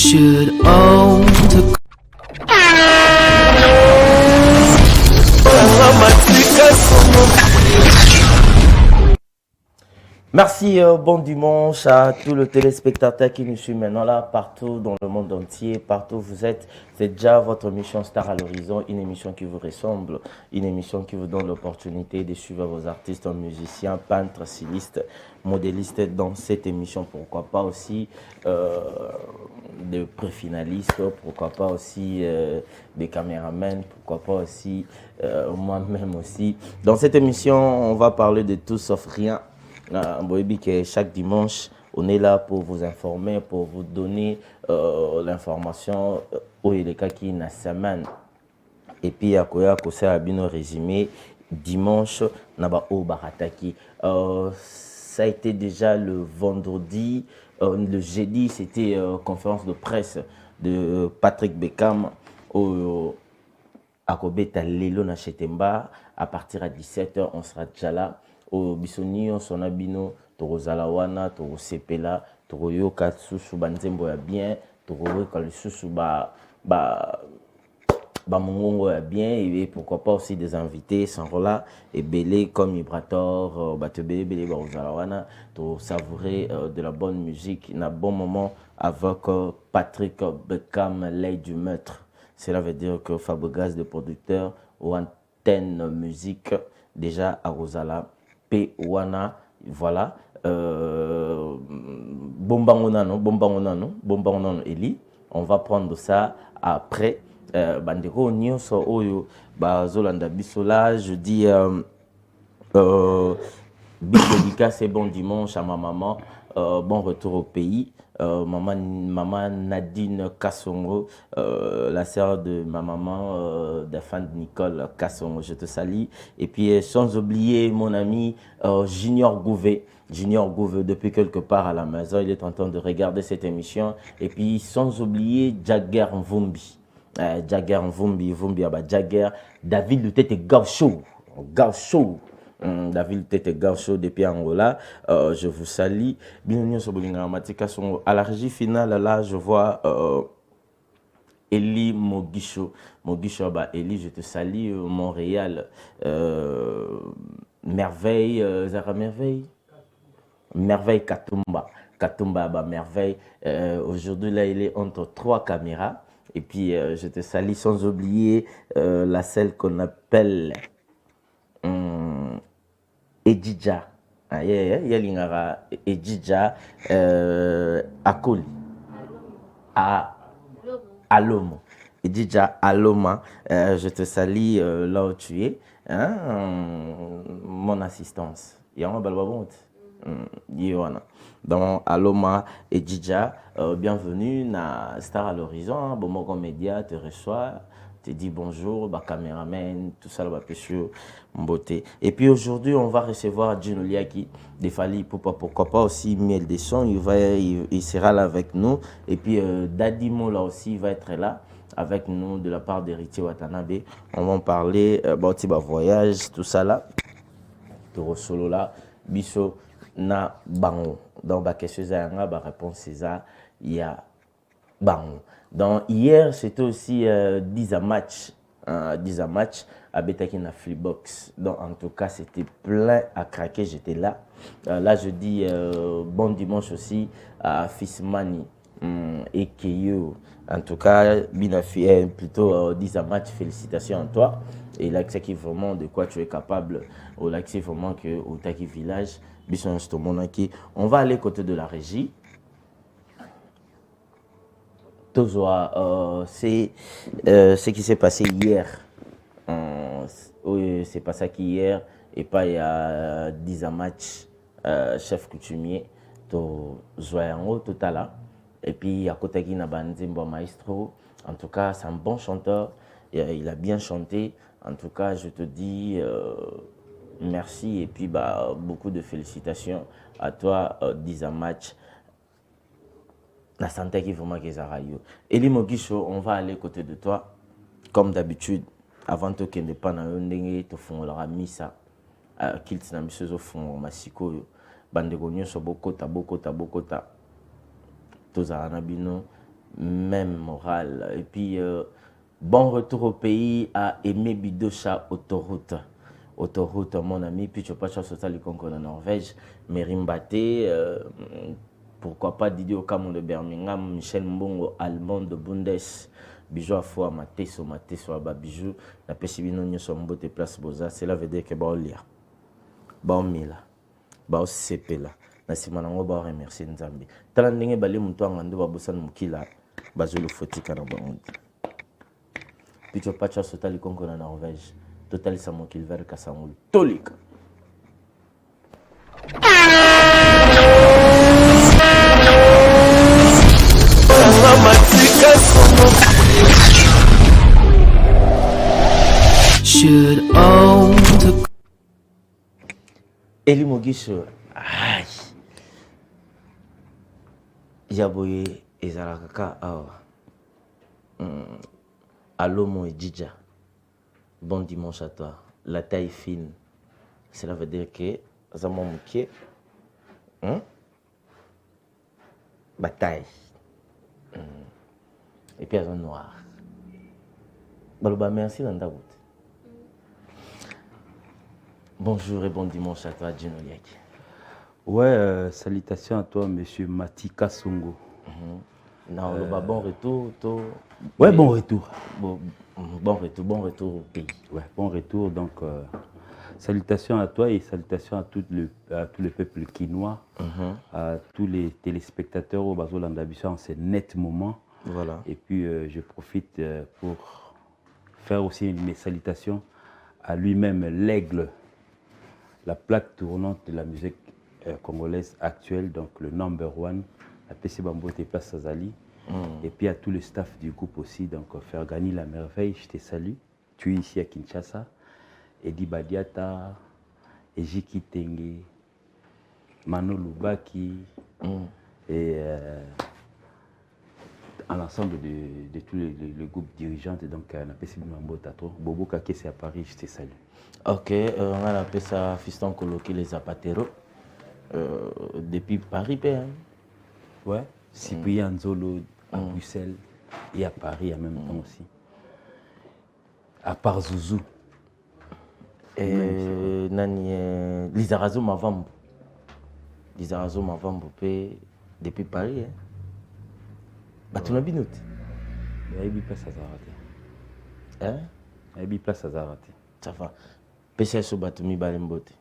should own to. Merci, bon dimanche à tous les téléspectateurs qui nous suivent maintenant là, partout dans le monde entier, partout où vous êtes. C'est déjà votre émission Star à l'horizon, une émission qui vous ressemble, une émission qui vous donne l'opportunité de suivre vos artistes, musiciens, peintres, stylistes, modélistes dans cette émission. Pourquoi pas aussi des pré-finalistes, pourquoi pas aussi des caméramans, pourquoi pas aussi moi-même aussi. Dans cette émission, on va parler de tout sauf rien. Chaque dimanche, on est là pour vous informer, pour vous donner l'information où il est cas qui na semaine. Et puis, à quoi ça a bien résumé dimanche, naba au barataki. Ça a été déjà le vendredi, le jeudi, c'était conférence de presse de Patrick Beckham au Akobeta Lelo na Chetemba. À partir à 17h, on sera déjà là. Au bisoni on sona bino tozala wana tozepela toyoka susu banzembo ya bien toyoka lisusu ba mongongo ya bien et pourquoi pas aussi des invités sont là et belé comme Ibrator bato belé bazala wana to savourer de la bonne musique na bon moment avec Patrick Beckham l'œil du maître. Cela veut dire que Fabregas de producteur ou antenne musique déjà à Rosala P wana voilà bombangonano Eli, on va prendre ça après bandeko nyonso oyo bazolanda biso là je dis big dédicace et bon dimanche à ma maman, bon retour au pays. Maman Nadine Kassongo, la sœur de ma maman, de fan de Nicole Kassongo, je te salue. Et puis sans oublier mon ami Junior Gouvet. Junior Gouvet, depuis quelque part à la maison, il est en train de regarder cette émission. Et puis sans oublier Jagger Mvumbi. Jagger Mvumbi, Jagger, David Lutete Gaucho. David Tete Gaucho depuis Angola, je vous salue. À la régie finale, là, je vois Eli Mogisho. Eli, je te salue, Montréal. Merveille, Zara Merveille. Merveille Katumba. Merveille. Aujourd'hui, là, il est entre 3 caméras. Et puis, je te salue sans oublier la celle qu'on appelle Edidja. Yalingara Edidja Akoli. Alomo. Edidja Aloma. Je te salue là où tu es. Mon assistance. Yama Balbabont. Donc Aloma Edidja, bienvenue na Star à l'horizon. Bomogo Média te reçoit. Te dit bonjour, caméraman, tout ça, monsieur Mbote. Et puis aujourd'hui, on va recevoir Gino Liaki de Fali Poupa, pourquoi pas aussi Miel des Sons, il sera là avec nous. Et puis Daddy Mo là aussi, il va être là avec nous de la part d'Héritier Watanabe. On va en parler, voyage, tout ça là. Toro solo là, biso na bango. Donc, question la réponse c'est ça, il y a bango. Donc, hier, c'était aussi 10 à match. 10 à match à Betaki na Flipbox. Donc, en tout cas, c'était plein à craquer. J'étais là. Là, je dis bon dimanche aussi à Fismani et Keyo. En tout cas, Binafi, plutôt 10 à match. Félicitations à toi. Et là, c'est vraiment de quoi tu es capable. Ou là, c'est vraiment que au Taki Village, on va aller côté de la régie. C'est ce qui s'est passé hier. C'est pas ça qu'hier, et pas il y a 10 ans match, chef coutumier, to Zoyango, tout à l'heure. Et puis à côté qui n'a Banzimbo Maestro. En tout cas, c'est un bon chanteur. Il a bien chanté. En tout cas, je te dis merci et puis beaucoup de félicitations à toi, 10 ans match. La santé qui vraiment qui est Eli Mogisho, on va aller côté de toi. Comme d'habitude, avant de qu'il ne pas dans un te font la misa, qu'il t'en a mis au fond, massiko, bande de so bokota, tous à Anabino, même morale. Et puis, bon retour au pays à Aimé Bidocha Autoroute. Autoroute, mon ami, puis tu pas chercher ça le concours en Norvège, Merimbate, pourquoi pas Didier Okamon de Birmingham, Michel Mbongo, allemand de Bundes, bijou à fois, Mateso, à bijou, la péchibino n'y sont beauté place Boza, cela veut dire que bon lire, bon mila, bon CP là, na simanango ba remercier Nzambi. Tala ndenge bali muntu angando ba bosana mukila, bazulu fotika na bango. Puis tu pas chercher ça le concours en Norvège. Total ça mon qu'il vers Kassamul. Tolik. Should own to Eli Mogisho. Aïe. Yaboye ezalaka awa. Alomo et Djidja. Bon dimanche à toi. La taille fine. Cela veut dire que Zama Mouké. Bataille. Et puis un noir. Baloba, merci Landaout. Bonjour et bon dimanche à toi, Gino Liaki. Ouais, salutations à toi, monsieur Matika Songo. Non, bon retour. Ouais, bon retour. Bon retour au pays. Ouais, bon retour. Donc, salutations à toi et salutations à tout le peuple quinois, à tous les téléspectateurs au Bazolanda en ce net moment. Voilà. Et puis, je profite pour faire aussi mes salutations à lui-même, l'aigle, la plaque tournante de la musique congolaise actuelle, donc le number one, la PC Bambote Place Sazali. Et puis à tout le staff du groupe aussi, donc faire gagner la merveille, je te salue. Tu es ici à Kinshasa, Edi Badiata, Ejiki Tenge, Mano Lubaki, et à l'ensemble de tous les groupes dirigeants, donc on appelle ça Bobo Kake, c'est à Paris, je te salue. Ok, on a appelé ça Fiston Coloqué les Zapateros, depuis Paris, hein? Ouais, Cyprien Nzolo à Bruxelles et à Paris en même temps aussi. À part Zouzou. Et Nani, Lizarazo Mavambo. Lizarazo Mavambo, depuis Paris, hein? Bah, tu n'as pas noté. Il y a place à Zaraté. Hein? Il y a place à Zaraté. Ça va. PCS au Batumi Balembote.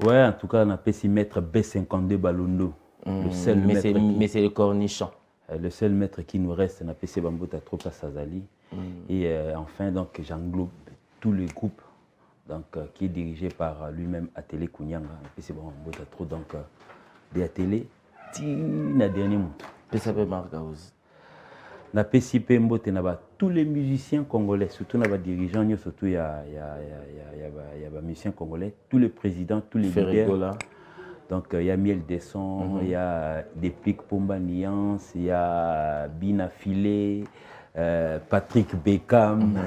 Ouais, en tout cas, on a pu s'y mettre B52 Balondo. Le seul mais c'est le cornichon. Le seul maître qui nous reste, on a pu s'y Bambota trop à Sazali. Et enfin, donc, j'englobe tous les groupes donc, qui est dirigé par lui-même Atélé Kounyanga. On a pu s'y Bambota trop, donc, des Atélé, na dernier mot. PCP Margaouz. Na PCP Mbote, tous les musiciens congolais, surtout les dirigeants, surtout il y a des musiciens congolais, tous les présidents, tous les leaders. Donc il y a Miel Desson, il y a Deplique Pomba Niance, il y a Bina Filé, Patrick Beckham,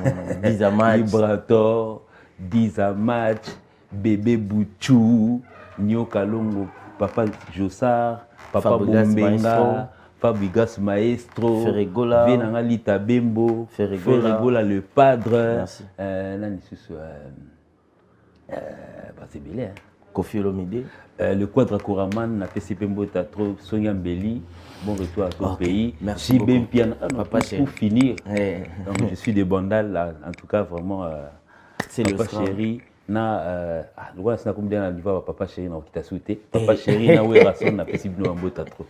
Librator, Dizamatch, Bébé Bouchou, Nyo Kalongo, Papa Jossard, Papa Bombenga. Fabrigas Maestro, Ferregola, Venangalita Bembo, Ferregola le padre, c'est belé. Kofi Olomide. Le quadre Koraman, la PCP Mbota trop, Sonia Mbeli, bon retour à ton pays. Merci beaucoup. Papa pour finir, donc je suis de Bandal, en tout cas vraiment, c'est Papa chéri. Na comme bien niveau Papa chéri na kita souhaité Papa chéri na werason na PCP Mbota trop.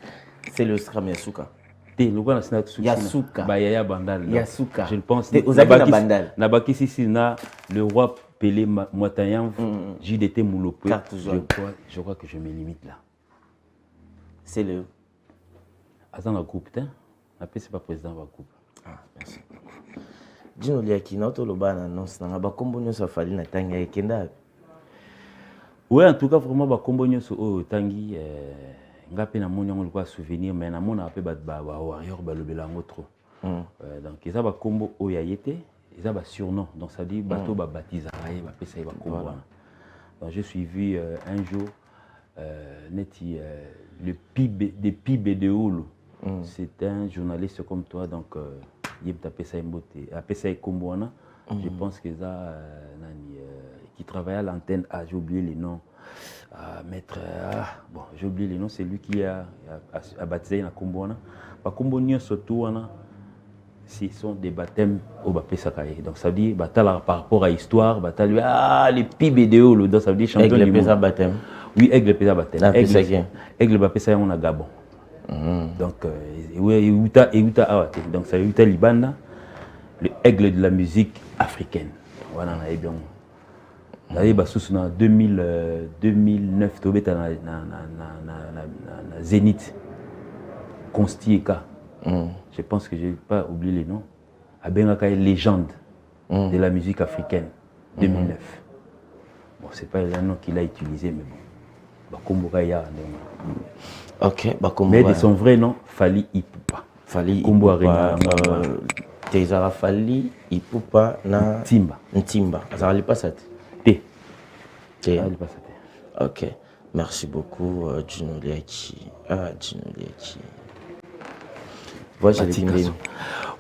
C'est le Scram Yasuka. Yasuka. Yaya Bandal. Yasuka. Je le pense. Nabaki Sisi na le roi Pelé Moitayan, JDT Moulopé. Je crois que je me limite là. C'est le. Attends, le groupe, après c'est pas président de groupe. Ah, merci. Gino Liaki, notre loban annonce, n'a pas combo sa fali na tanga et kenda. Ouais, en tout cas, vraiment, ba combo nyoso o tangi. Ngapi na moni on le souvenir mais na mona pe ba warrior ba lobela ngo trop. Donc ils a ba combo oyayete, ils a ba surnom donc ça dit bateau ba baptisa ba pesa ba combo. Donc j'ai suivi un jour neti le PIB de Olo C'est un journaliste comme toi, donc il je pense que ça, qui travaille à l'antenne, j'ai oublié les noms. Maître, bon, j'ai oublié les noms, c'est lui qui a baptisé la Kumbwana. Kumbwana surtout, ce sont des baptêmes au Bapesakaye. Donc ça veut dire par rapport à l'histoire, les PBDO, donc ça veut dire champion du monde. Baptême. Oui, avec le Pesa baptême. Avec le Bapesakaye, on a Gabon. Donc, donc ça veut dire Libanda, le aigle de la musique africaine. Voilà, on a bien. En 2009, tu as Zénith, Constieka. Je pense que je n'ai pas oublié les noms. Abengaka est légende de la musique africaine, 2009. Bon, ce n'est pas un nom qu'il a utilisé, mais bon. Ok, mais de son vrai nom, Fally Ipupa. Fally Ipupa. Tezara Fally Ipupa na Ntimba. Ça va pas ça. Ok, merci beaucoup, Gino Liachi. Gino Liachi.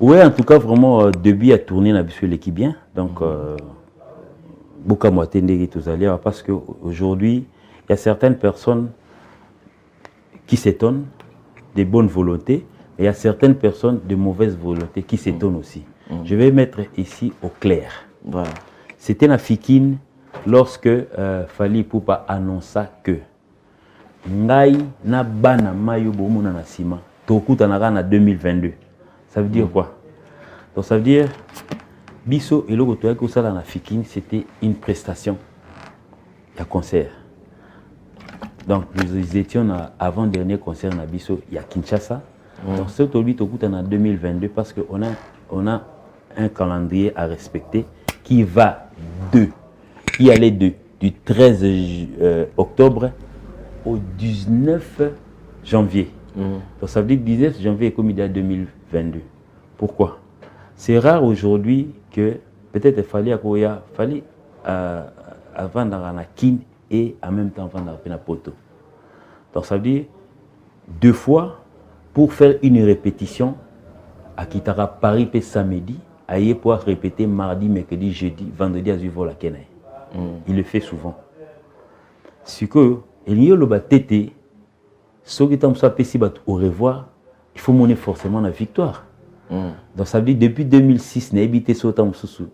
Oui, en tout cas, vraiment, début à tourner sur l'équipe bien. Donc, beaucoup à tous allés, parce qu'aujourd'hui, il y a certaines personnes qui s'étonnent des bonnes volontés, et il y a certaines personnes de mauvaise volonté qui s'étonnent aussi. Je vais mettre ici au clair. Voilà. C'était la Fikine lorsque Fally Ipupa annonça que Ngai na bana mayo bomona na sima tokutanaka na 2022. Ça veut dire quoi? Donc ça veut dire biso et logo toyaki osala na Fikine, c'était une prestation ya concert. Donc nous étions avant dernier concert na biso ya Kinshasa. Donc c'est aujourd'hui tokutana en 2022 parce que on a un calendrier à respecter qui va qui allait du 13 octobre au 19 janvier. Donc ça veut dire que 19 janvier est comme il y a 2022. Pourquoi? C'est rare aujourd'hui que peut-être il fallait avant la kin et en même temps avant la poto. Donc ça veut dire 2 fois pour faire une répétition à Kitara Paris et samedi, à y pouvoir répéter mardi, mercredi, jeudi, vendredi à Zuivo la Kenai. Il le fait souvent. C'est que il y a le tété, ceux qui t'ont sapé au revoir, il faut monter forcément la victoire. Donc ça veut dire depuis 2006, n'a habité sur Tamsusu,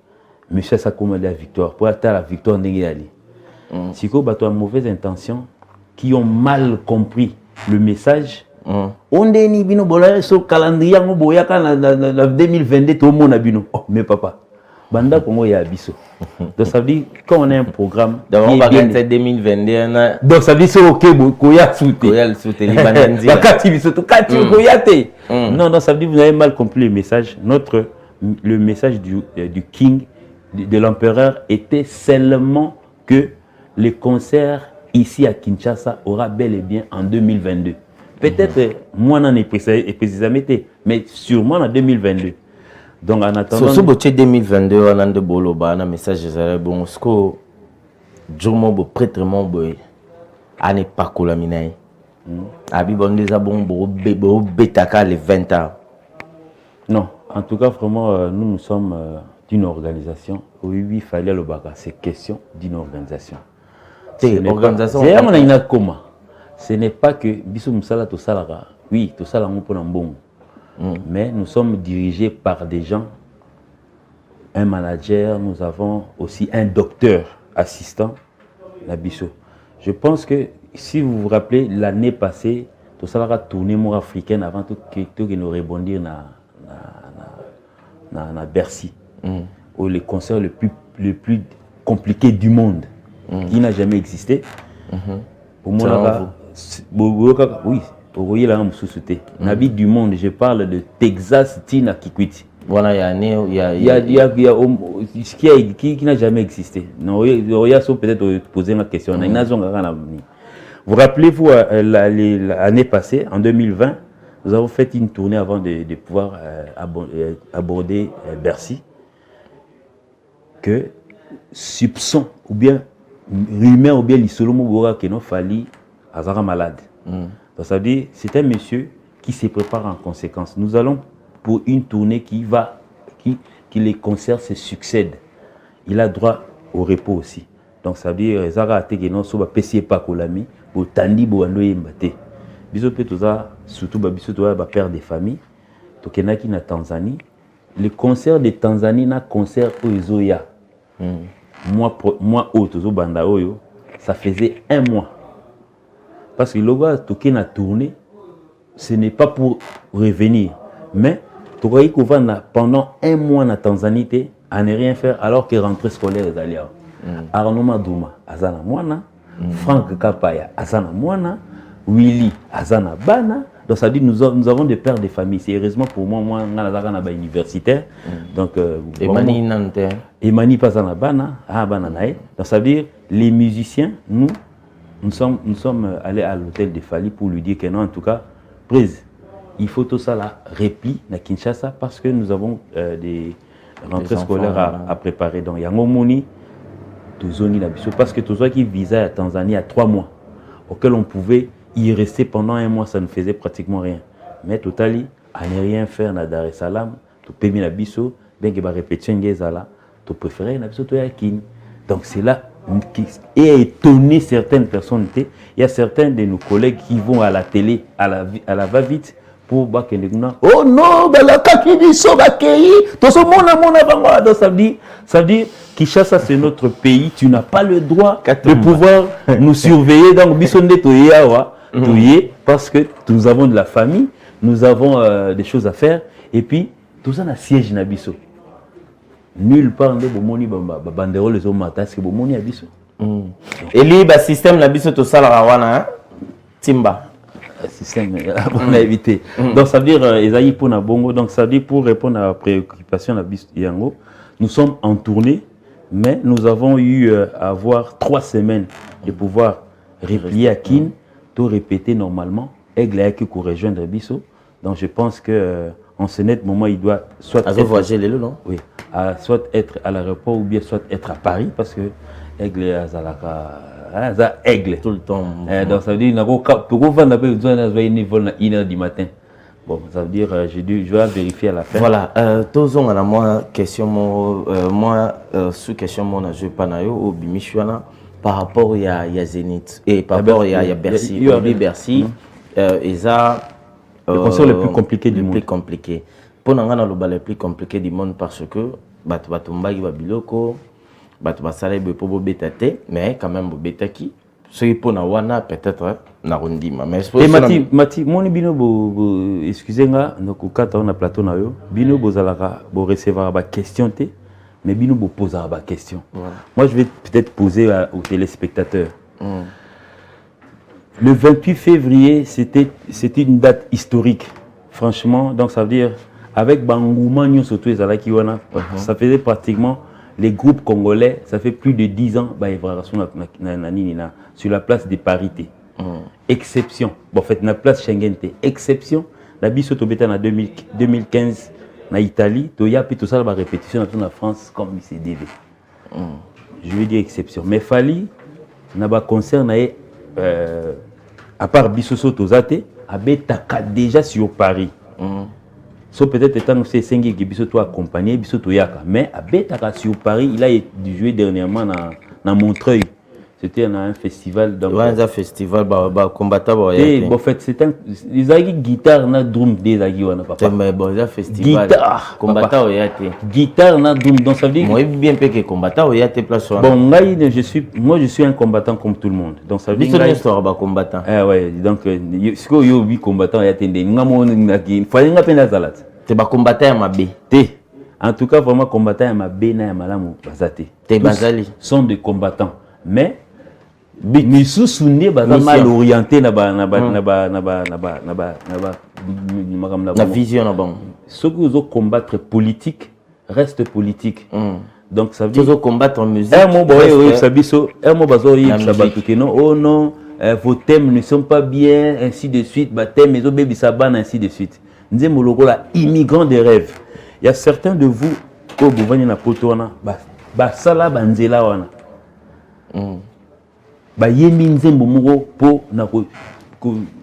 monsieur ça commande la victoire pour atteindre la victoire n'engagé. C'est que bah toi mauvaise intention, qui ont mal compris le message. On est ni bino bola sur calendrier on boya quand 2022 tout le monde a bino. Oh mais papa. Banda Congo ya biso. Donc ça veut dire quand on a un programme d'abord on va gagner 2021. Donc ça veut dire c'est OK koya souté. Koya souté les bandanzi. Bakati biso to kati koya té. Non ça veut dire vous avez mal compris le message. Le message du king de l'empereur était seulement que les concerts ici à Kinshasa aura bel et bien en 2022. Peut-être moi n'en ai précisément été, mais sûrement en 2022. Donc en attendant. Si vous 2022, on a de boloba, un message de bon, ce que Jomo bo prêtre mon boy, ane pas colaminaï. Abi bon déjà bon bo betaka les 20 ans. Non, en tout cas vraiment nous sommes d'une organisation. Oui, il fallait le baga. C'est question d'une organisation. C'est organisation. C'est un ina comment. Ce n'est pas que biso musala to salara. Oui, to sala ngo pona mbongo. Mais nous sommes dirigés par des gens, un manager, nous avons aussi un docteur assistant, la biso. Je pense que si vous vous rappelez, l'année passée, tout ça a tourné mon africaine avant tout que nous rebondir na Bercy, où le concert le plus compliqué du monde, qui n'a jamais existé. Pour moi, oui. Pour voyez là, Nabi du monde, je parle de Texas, Tina Kikwiti. Voilà, il y a ce qui n'a jamais existé. Non, il y a peut-être poser une question. Vous rappelez-vous, l'année passée, en 2020, nous avons fait une tournée avant de pouvoir aborder Bercy. Que soupçon, ou bien rumeur, ou bien l'isolomo Bora que nous Fally Azara malade. Donc ça veut dire c'est un monsieur qui se prépare en conséquence. Nous allons pour une tournée qui les concerts se succèdent. Il a droit au repos aussi. Donc ça veut dire Zara Tegeno Soba Pessie pas Kolami, au Tandi Boando Mbate. Biso Petoza, surtout Biso Toa, père des familles, Tokenaki na Tanzanie. Le concert de Tanzanie na concert Oizoya. Moi, Otozo Banda Oyo, ça faisait 1 mois. Parce que le gars Token a tourné, ce n'est pas pour revenir. Mais Tokaï Kovana pendant 1 mois en Tanzanie, à ne rien faire alors que rentrée scolaire est allée. Arnaud Madouma, Azana Mwana, Franck Kapaya, Azana Mwana, Willy, Azana Bana. Donc ça dit nous avons des pères de famille. C'est heureusement pour moi, je suis universitaire. Donc, Emani Nante. Emani Pazana Bana, Bana Nae. Donc ça veut dire les musiciens, nous sommes allés à l'hôtel de Fali pour lui dire que non, en tout cas, prise. Il faut tout ça là, répit à Kinshasa parce que nous avons des rentrées scolaires à préparer. Donc il y a Momoni, Tozoni, parce que Tozo qui visait à Tanzanie à 3 mois, auquel on pouvait y rester pendant 1 mois, ça ne faisait pratiquement rien. Mais Totali, à ne rien faire à Dar es Salaam, tu peux mettre Bisso, bien que tu répéter Ngezala, tu préférais Nabiso Toyakin. Donc c'est là et étonné certaines personnes. Il y a certains de nos collègues qui vont à la télé, à la va-vite, pour Bakeneguna. Oh non, la Kakibiso Bakei, tout ce monde donc ça veut dire Kinshasa c'est notre pays, tu n'as pas le droit de pouvoir nous surveiller. Donc Bisonde Toyeawa, parce que nous avons de la famille, nous avons des choses à faire, et puis tout ça na siège na biso. Nulle part de bomoni banderole les hommes parce que bomoni abiso. Et lui système na biso to sala wana timba. Système on a évité. Donc ça veut dire Esaïe pour na bongo, donc ça veut dire pour répondre à la préoccupation na biso yango, nous sommes en tournée, mais nous avons eu à avoir 3 semaines de pouvoir replier à Kin, tout répéter normalement, aigle à qui rejoindre biso. Donc je pense que en ce net moment il doit soit voyager les non? Oui. Soit être à l'aéroport ou bien soit être à Paris parce que Aigle est à Aigle tout le temps. Donc ça veut dire pourquoi on a besoin de 1h du matin. Bon, ça veut dire je vais vérifier à la fin. Voilà, tozon à la moi question moi sous question mon je panayo au Bimichwana par rapport il y a Zénith et par rapport il y a Bercy. Il y a Bercy Eza le concert le plus compliqué du monde. Le plus compliqué. Pour nous le plus compliqué du monde parce que batumbagi babiloko batubasalebe pour betate mais quand même betaki ce pour na wana peut-être na rondima mais et Mati moni bino bo excusez-moi donc kata on a plateau na yo bino bozalaka bo recevoir ba question té mais bino bo poser ba question. Moi je vais peut-être poser aux téléspectateurs. Le 28 février, c'était une date historique, franchement. Donc ça veut dire, avec Bangouma, ça faisait pratiquement les groupes congolais, ça fait plus de 10 ans, sur la place des parités. Exception, bon, en fait, la place Schengen, exception, la Bissotobeta en 2015, en Italie, puis tout ça, la répétition dans la France, comme ICDV. Je veux dire exception. Mais Fali, on a un concert, à part Bissoso Tozate, Abetaka déjà sur Paris. So peut-être étant aussi 5 qui Bissoto accompagné, Bissoto Yaka. Mais Abetaka sur Paris, il a joué dernièrement dans Montreuil. C'était un festival. Donc, un festival, combattant. En fait, c'est un. Ils ont guitare, na drum des aguiwana, papa. Mais bon, un festival. Guitare. Combattant, guitare, na drum. Donc ça veut dire. Moi, bien que combattant, il y a tes places. Bon, moi, je suis un combattant comme tout le monde. Donc ça veut dire. C'est histoire de combattant. Ah ouais, donc, ce que yo, oui, combattant, il y a des. Il faut aller à la salade. Tu es combattant à ma B. En tout cas, vraiment, combattant à ma B, na malamu, bazate. T'es bazali. Sont des combattants. Mais. Mais sous-souné, mal orienté na vision. Ceux qui ont combattre politique reste politique. Donc ça veut dire combattre en musique. Oh non, vos thèmes ne sont pas bien, ainsi de suite. Thème les baby saban ainsi de suite. Nous sommes immigrants des rêves. Il y a certains de vous qui vous venez na potona, sala banzela wana.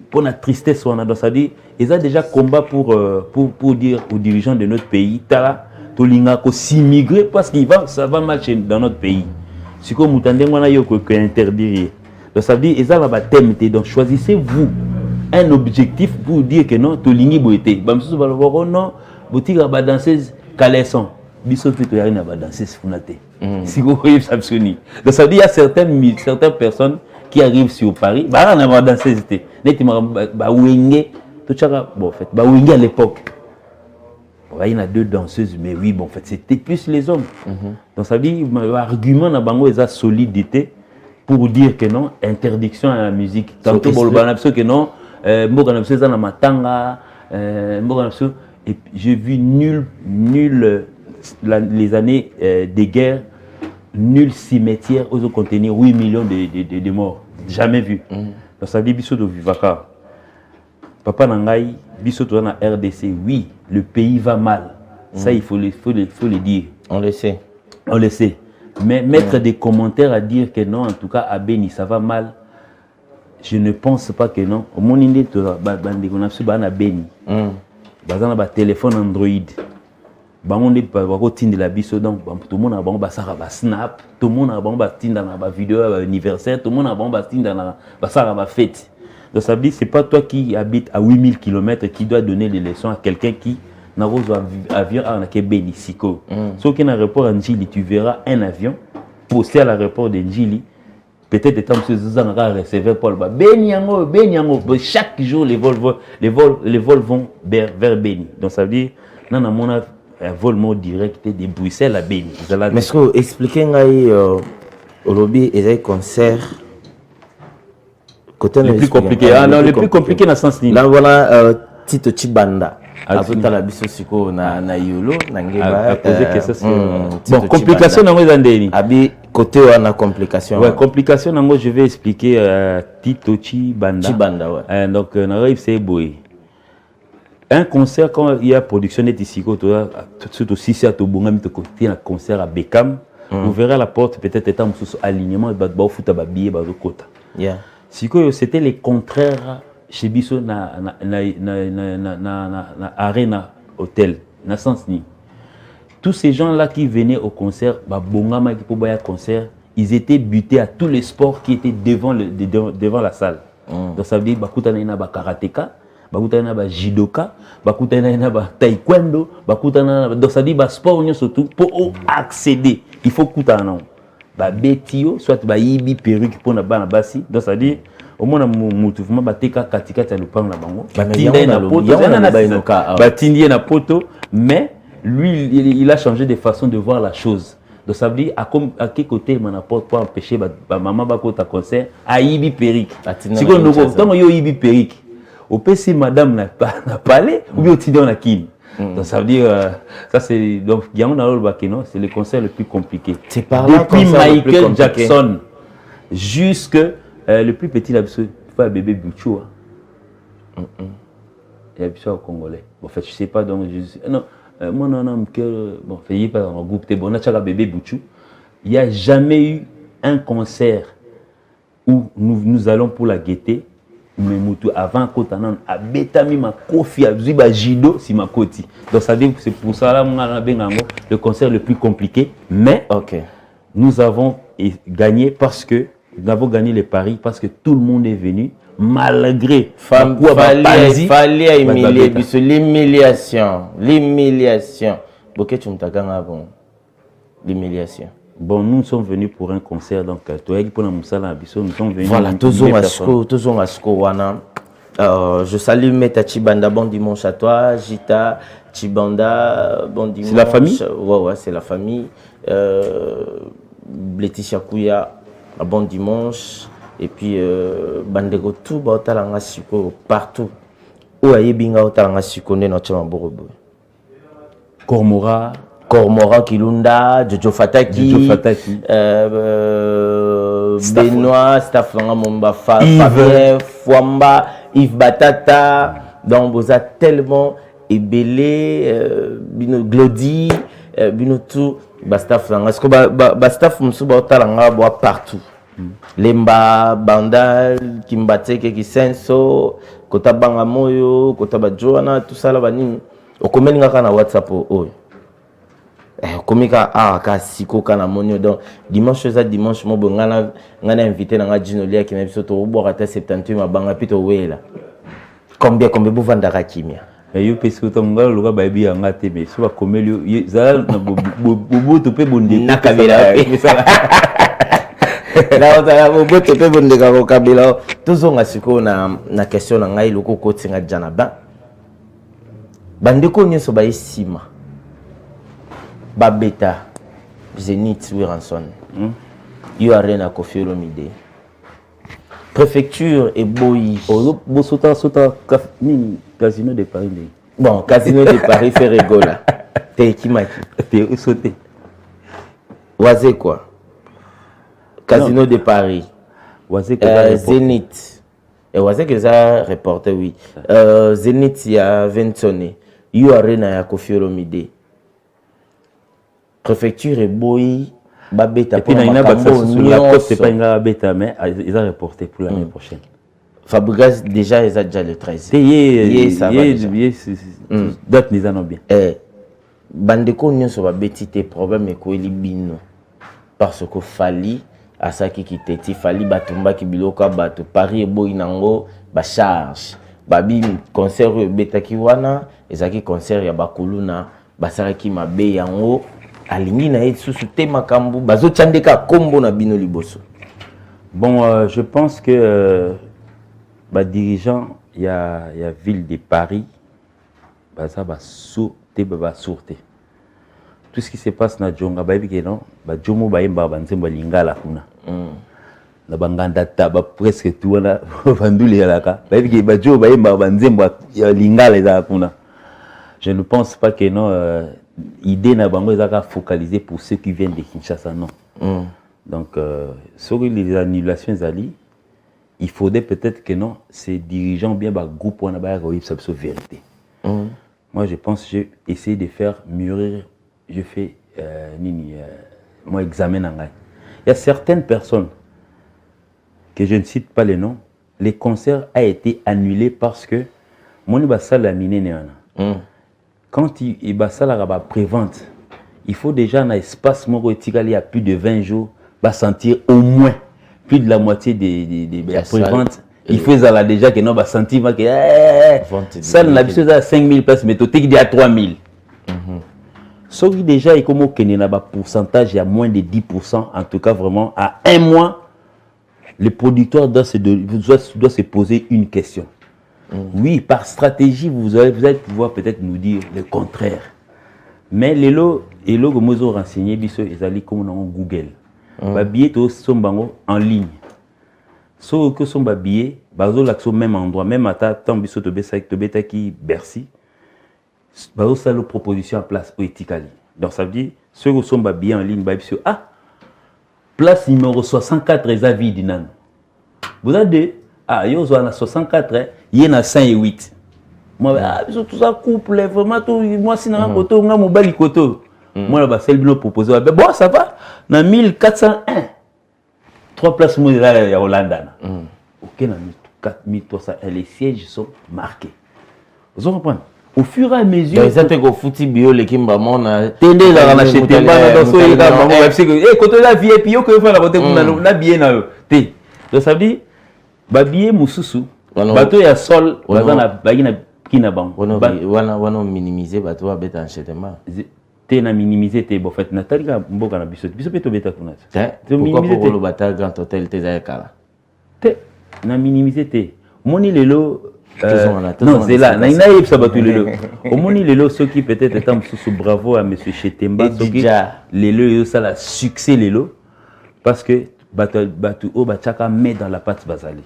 pour la tristesse, on a dans ça dit, ils ont déjà combat pour dire aux dirigeants de notre pays, tala, tolinga ko s'immigrer parce qu'il va, ça va mal dans notre pays. Si comme vous entendez, on a eu que interdire. Donc ça veut dire, ils ont la thème, donc choisissez-vous un objectif pour dire que non, tolingi boité. Bamsou baloboro non, boutique à danseuse calaisson. Biso plutôt y a une danseuse funate. Si vous voyez ça absolument. Donc ça veut dire, il y a certaines personnes qui arrivent sur Paris, bah on a danseuse était. Nettement bah wenge, tout ça bon en fait, bah wenge à l'époque. Il y en a 2 danseuses, mais oui, bon, en fait, c'était plus les hommes. Donc, ça veut dire, l'argument dans Bango est solidité pour dire que non, interdiction à la musique. Tantôt, que non, et j'ai vu nul les années des guerres, nul cimetière osent contenir 8 millions de morts. Jamais vu. Donc, ça veut dire, biso de Vivaka. Papa Nangaï, biso na RDC, oui, le pays va mal. Ça, il faut le dire. On le sait. On le sait. Mais mettre des commentaires à dire que non, en tout cas, à Beni, ça va mal, je ne pense pas que non. Au monde, on a Beni. On a un téléphone Android. On a la biso, donc tout le monde a un snap, tout le monde a une vidéo anniversaire, tout le monde a une fête. Donc ça veut dire que ce n'est pas toi qui habites à 8000 km qui doit donner les leçons à quelqu'un qui n'a pas avion à Béni. Si tu es dans l'aéroport à Njili, tu verras un avion posté à l'aéroport de Njili. Peut-être que tu vas recevoir Paul. Béni, chaque jour, les vols vont vers Béni. Donc ça veut dire que nous avons un vol direct de Bruxelles à Béni. Mais est-ce que expliquez-moi au lobby et les concerts le plus compliqué. Le plus compliqué dans le sens là voilà Tito Chibanda. À tout à la biso siko na yolo na ngeba. Bon, complication dans les andeni. Abi côté on a complication. Ouais, complication dans moi je vais expliquer Tito Chibanda. Chibanda ouais. Donc on arrive c'est boy. Un concert quand il y a production net ici tout surtout si c'est à Tobonga mais côté un concert à Beckham, vous verrez à la porte peut-être étant sous alignement ba foot ba billet ba kota. Yeah. C'était les contraires chez Bisso na Arena Hotel, na sens ni. Tous ces gens-là qui venaient au concert, concert, ils étaient butés à tous les sports qui étaient devant la salle. Donc ça veut dire bakutana ina ba karatéka, bakutana ba judoka, bakutana ina ba taekwondo, bakutana donc ça veut dire ba sport surtout pour accéder, il faut kutana. Ba betio soit ba yibi perruque pour na bana basi donc ça dit au moins mouvement ba teka katika ta lupang na bango ba tindie na poto mais lui il a changé de façon de voir la chose donc ça veut dire à quel côté mon apporte pour empêcher ba maman ba kota concert a yibi perruque si ko ndoko tant yo yibi perruque au PC madame n'a parlé ou bien tindie na kini. Donc ça veut dire ça c'est donc c'est le concert le plus compliqué. C'est par là depuis Michael Jackson jusque le plus petit là pas bébé Bouchou. Il y a Bouchou au Congolais. En fait je sais pas donc non moi non que bon fait pas dans le groupe bon on a bébé Bouchou. Il y a jamais eu un concert où nous allons pour la gaieté. Mais mutu avant kotanan a betami ma kofi a ziba jido si ma koti donc ça veut dire que c'est pour ça là le concert le plus compliqué mais nous avons gagné parce que nous avons gagné les paris parce que tout le monde est venu malgré fallait l'humiliation boké tu m'taganga bon l'humiliation. Bon, nous sommes venus pour un concert, donc nous sommes venus. Voilà, toujours Wana. Je salue Meta Chibanda, bon dimanche à toi, Gita Chibanda, bon dimanche. C'est la famille? Ouais, c'est la famille. Laetitia Kouya, bon dimanche. Et puis, Bandego, tout, partout. Où est Binga, Otalanga Sukone, notre Maborobo. Cormora Kilunda, Jojo Fataki, Benoît, Staflanga Momba, Fabien, Fwamba, Yves Batata, donc vous êtes tellement ébélé, Bino Glody, Bino tout, Bastaflanga. Est-ce que Bastaf Moussouba Otalanga boit partout? lemba bandal kimbateke kisenso kota banga moyo kota bajoana tout ça là bani okomeli ngaka na WhatsApp oyo komika ka siko kana monyo donc dimanche ça dimanche mo ngana invité na nga Gino Lia ki na biso to boka ta 78 mabanga pito wela combien buvandaka kimia yo pesi to ngalo luka baby yanga te mais so ba komeli zala na bubutu pe bonde na kabila na ota bubutu pe bonde ka kabila tozonga siko na question na ngai loko kotinga jana ba bandeko nyeso ba esima babeta Zenith Wiranson yo arena Koffi Olomide préfecture et boy sota casino de Paris bon casino de Paris fait rigola t'es kimaki t'es sauté Wazé quoi casino de Paris Wazé Zenith et Wazé que ça reporté oui Zenith il y a 20 sonné yo arena ya Koffi Olomide préfecture et boy babeta pour la côte c'est pas une bêta mais ils ont reporté pour l'année prochaine. Fabregas déjà ils ont déjà le 13. Date nous en bien. Bandeko nyonso babeti te problème ko elibino parce que fali asaki kiteti fali batumba ki biloka bato Paris boy nango ba charge babi concert betaki wana ezaki concert ya bakuluna basaraki mabe yango alingi na susu te makambu bazo tchandeka kombo na bino liboso. Bon je pense que dirigeant il y a ville de Paris ça va sauter va sortir tout ce qui se passe na Djonga baby que non jomo ba yemba banzemba lingala kuna na banganda ta presque tout na vanduli yalaka baby que jomo ba yemba banzemba lingala za kuna. Je ne pense pas que non idée na bango ezaka focaliser pour ceux qui viennent de Kinshasa non. Donc sur les annulations zali il faudrait peut-être que non ces dirigeants bien groupe on a ba sa vérité. Moi je pense j'ai essayé de faire mûrir je fais moi examen en il y a certaines personnes que je ne cite pas les noms les concerts a été annulés parce que mon basal la mine néana. Quand il va ça la prévente, il faut déjà un espace moro il y a plus de 20 jours, va sentir au moins plus de la moitié des préventes. Il faut ça déjà que non va sentir que ça la chose à 5000 places mais tout est à 3000. Ce qui déjà est comme au Kenya na pourcentage il y a moins de 10% en tout cas vraiment à un mois le producteur doit se poser une question. Oui, par stratégie, vous allez pouvoir peut-être nous dire le contraire. Mais les lots que nous avons renseigné, ils allaient comme dans Google. Les billets sont en ligne. Ceux qui sont billets, ils sont au même endroit. Même à temps, ils sont qui Bercy. Ils ont une proposition en place éthiquement. Donc ça veut dire, ceux qui sont billets en ligne, ils sont place numéro 64, ils ont vide. Vous avez il y a 64, il y a 5 et 8. Moi, tout ça couple, vraiment, moi, si je suis mobile, moi, je vais proposer. Bon, ça va, dans 1401, 3 places, il y a Hollanda. Ok, dans 4300, les sièges sont marqués. Vous comprenez? Au fur et à mesure. Ils ont été foutu bio, l'équipe Bamon. Tendez là, on achète des balles dans ce cas. Et quand on a VIP, il y a la beauté, on a bien. Donc ça veut dire. Babiye mususu bato ya sol bazana bagina kina bango wana minimiser bato abeta enchaînement te na minimiser te bo fait na talika mboka na biso peto beta kuna te minimiser te lo bata grand hôtel te za kala te na minimiser te moni lelo non c'est là na ina yebsa bato lelo omoni lelo ceux qui peut-être étant mususu bravo à monsieur Chetemba ceux qui lelo yo ça la succès lelo parce que bato o bachaka met dans la pâte bazali.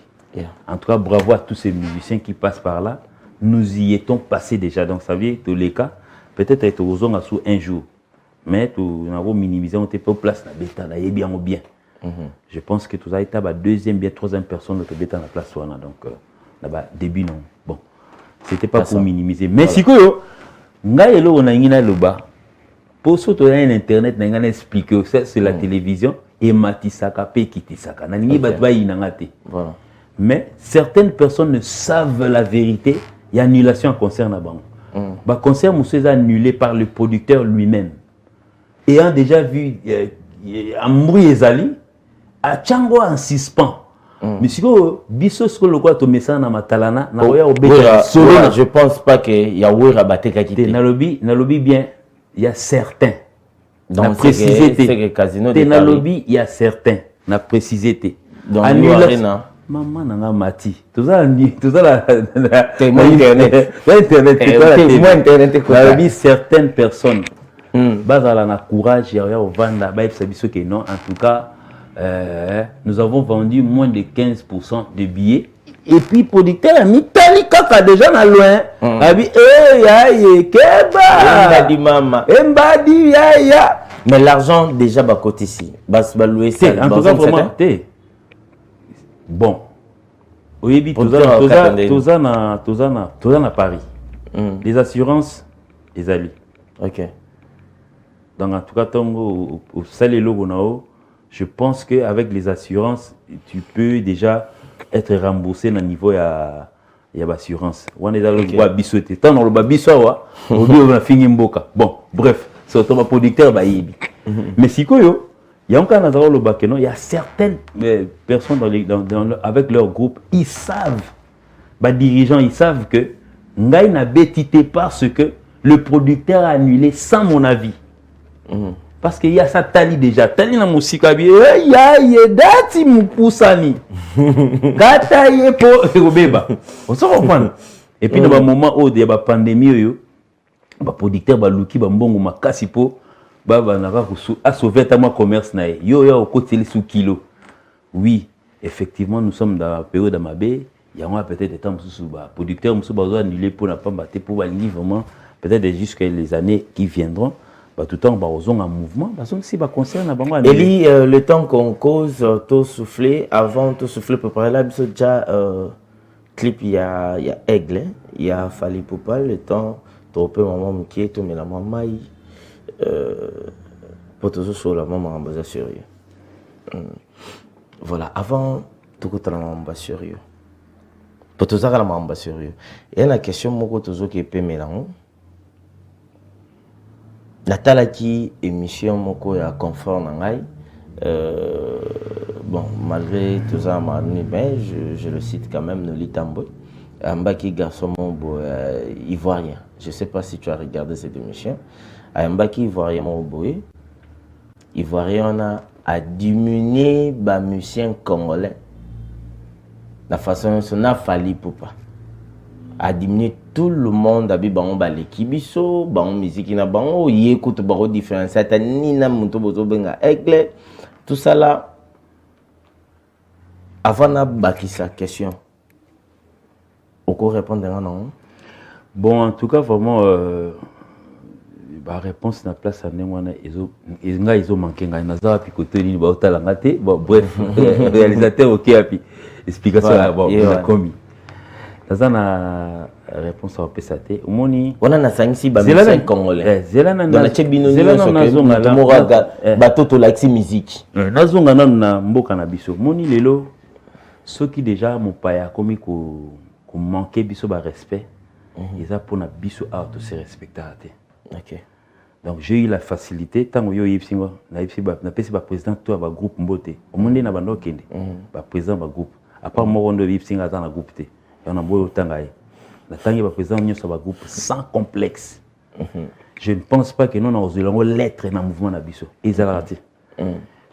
En tout cas, bravo à tous ces musiciens qui passent par là. Nous y étions passés déjà. Donc, ça veut dire tous les cas, peut-être être aux zones sous un jour. Mais nous avons minimisé, on était pas place, on est bien ou bien. Je pense que tout ça est la deuxième, bien troisième personne qui est dans la place. Donc, là-bas, début, non. Bon, c'était pas pour minimiser. Mais si que on a pour ça, on a un internet, on a expliqué, c'est la télévision. et matisaka pe kitisaka nalingi bato bayinanga te. Voilà. Mais certaines personnes ne savent la vérité. Il y a annulation en concert na bango. Ba concert monsieur est annulé par le producteur lui-même. Ayant déjà vu Ambrou Ezali a Tchango en suspens. Mais si vous biso ce que le quoi to message na matalana na oya obeka solo na je pense pas que ya wera bateka kité. Na lobby bien il y a certains. Donc préciser c'est que casino de na lobby il y a certains na préciser té. Donc annulation maman nanga mati. Tout ça la internet. Internet quoi. La lobby certaines personnes. Bazala na courage ya au vanda ba biso que non en tout cas nous avons vendu moins de 15% de billets et puis producteur a mis tali kaka déjà na loin a dit Mbadi mama Mbadi ya mais l'argent déjà bas côté ici bas louer ça en tout cas vraiment té bon oyebi toza na Paris les assurances les alliés. OK. Donc en tout cas tongo au salé logo nao. Je pense qu'avec les assurances, tu peux déjà être remboursé au niveau de l'assurance. On est dans le bois bisouté. Tant dans le bois bisouwa, on a fini mboka. Bon, bref, c'est autant producteur baïbi. Mais si il y a encore un le bakeno, il y a certaines personnes avec leur groupe, ils savent, les dirigeants, ils savent que Ngaï n'a bétité parce que le producteur a annulé sans mon avis. Parce qu'il y a ça tali déjà. Tali na musika bi ya dati mupusani. Kata ye po robeba. On se comprend. Et puis dans un moment où il y a la pandémie yo, ba producteur ba luki ba mbongo makasi po ba naka ko sauver ta commerce na yo ya okoteli sous kilo. Oui, effectivement nous sommes dans la période d'amabé, il y a peut-être des temps sous ba producteur musu ba annuler pour na pas battre pour ba vraiment peut-être jusqu'à les années qui viendront. Tout le temps, on a un mouvement. Si on concerne Eli, le temps qu'on cause, tout souffler, avant tout souffler, préparer là, déjà clip, il y a Aigle, il y a Fali Poupa, le temps, tu peux maman qui est, tu mets la maman, pour tout ça, sur la maman en bas sérieux. Voilà, avant tout le temps, en bas sérieux. Pour tout ça, la maman en bas sérieux. Et la question, moi, tout ça qui est payé là. Natalaki émission moko ya confort nangai bon malgré tout ça mais je le cite quand même Noli Tamboy Mbaki garçon ivoirien. Je sais pas si tu as regardé cette émission. Mbaki ivoirien boy ivoirien a diminué ba musicien congolais la façon dont on a fallu pour pas a diminué tout le monde a bi bango baleki biso bango musique na bango yécoute bango différence ta ni na muto bozo benga aigle tout ça là avant na bakisa question oko répondre non bon en tout cas vraiment ba réponse na place ane wana ils ont manqué ngai na za pi côté ni ba otalanga te bon bref réalisateur OK api explication voilà, bon on a commis ça na réponse à PSAT omoni on a 5 ba musiciens congolais zelana na chebino zelana moraga batoto laxi musique nazonga na mboka na biso moni lelo ceux qui déjà mopaya komi ko manquer biso ba respect ils a pour na biso auto se respecter. OK. Donc j'ai eu la facilité tant yo yipsingo na yipsi ba na pesi ba président to ba groupe mbote omonde na bando kende ba président ba groupe à part morondo yipsinga dans la groupe te on a beau tangaye la tangi ba président nyo ba groupe sans complexe. Je ne pense pas que nous avons l'être dans le mouvement na biso ezalati.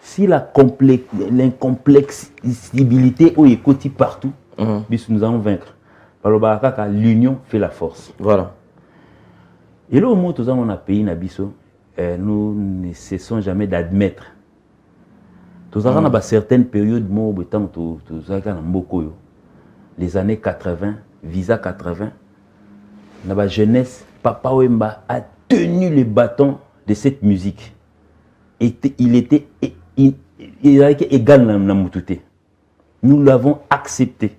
Si l'incomplexibilité ou écouti partout biso nous allons vaincre par le baraka l'union fait la force. Voilà. Et là, au moins, tous on a pays Nabiso, nous ne cessons jamais d'admettre. Tous on a certaines périodes, les années 80, visa 80, la jeunesse, Papa Wemba a tenu le bâton de cette musique. Il était égal dans Moutouté. Nous l'avons accepté.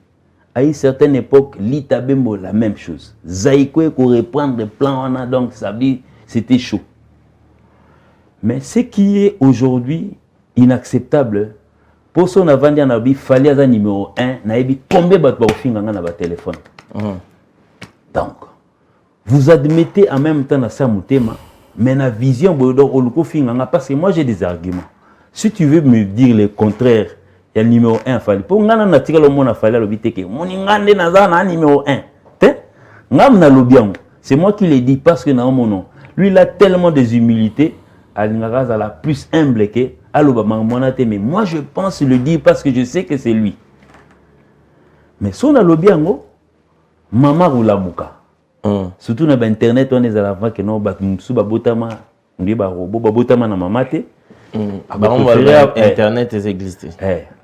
À une certaine époque, Lita Bembo, la même chose. Zaïkoué, pour reprendre des plans, donc ça dit c'était chaud. Mais ce qui est aujourd'hui, inacceptable. Pour son avant dire il fallait un numéro 1, naïbi combien de finga na ba téléphone. Donc vous admettez en même temps na sa mutema, mais na vision bodo oluko finga parce que moi j'ai des arguments. Si tu veux me dire le contraire, il y a le numéro 1 fallait. Pour ngana na tika le mona fallait lobité que mon ngande na za na numéro 1. Ngam na lobiango. C'est moi qui l'ai dit parce que na mon nom. Lui il a tellement des humilités, alingaraza la plus humble que mais moi je pense le dire parce que je sais que c'est lui. Mais si on a lobiango, maman roula mouka. Surtout dans internet on est à la fin que non ba botama, on dit ba robot ba botama na mamate. Internet existe.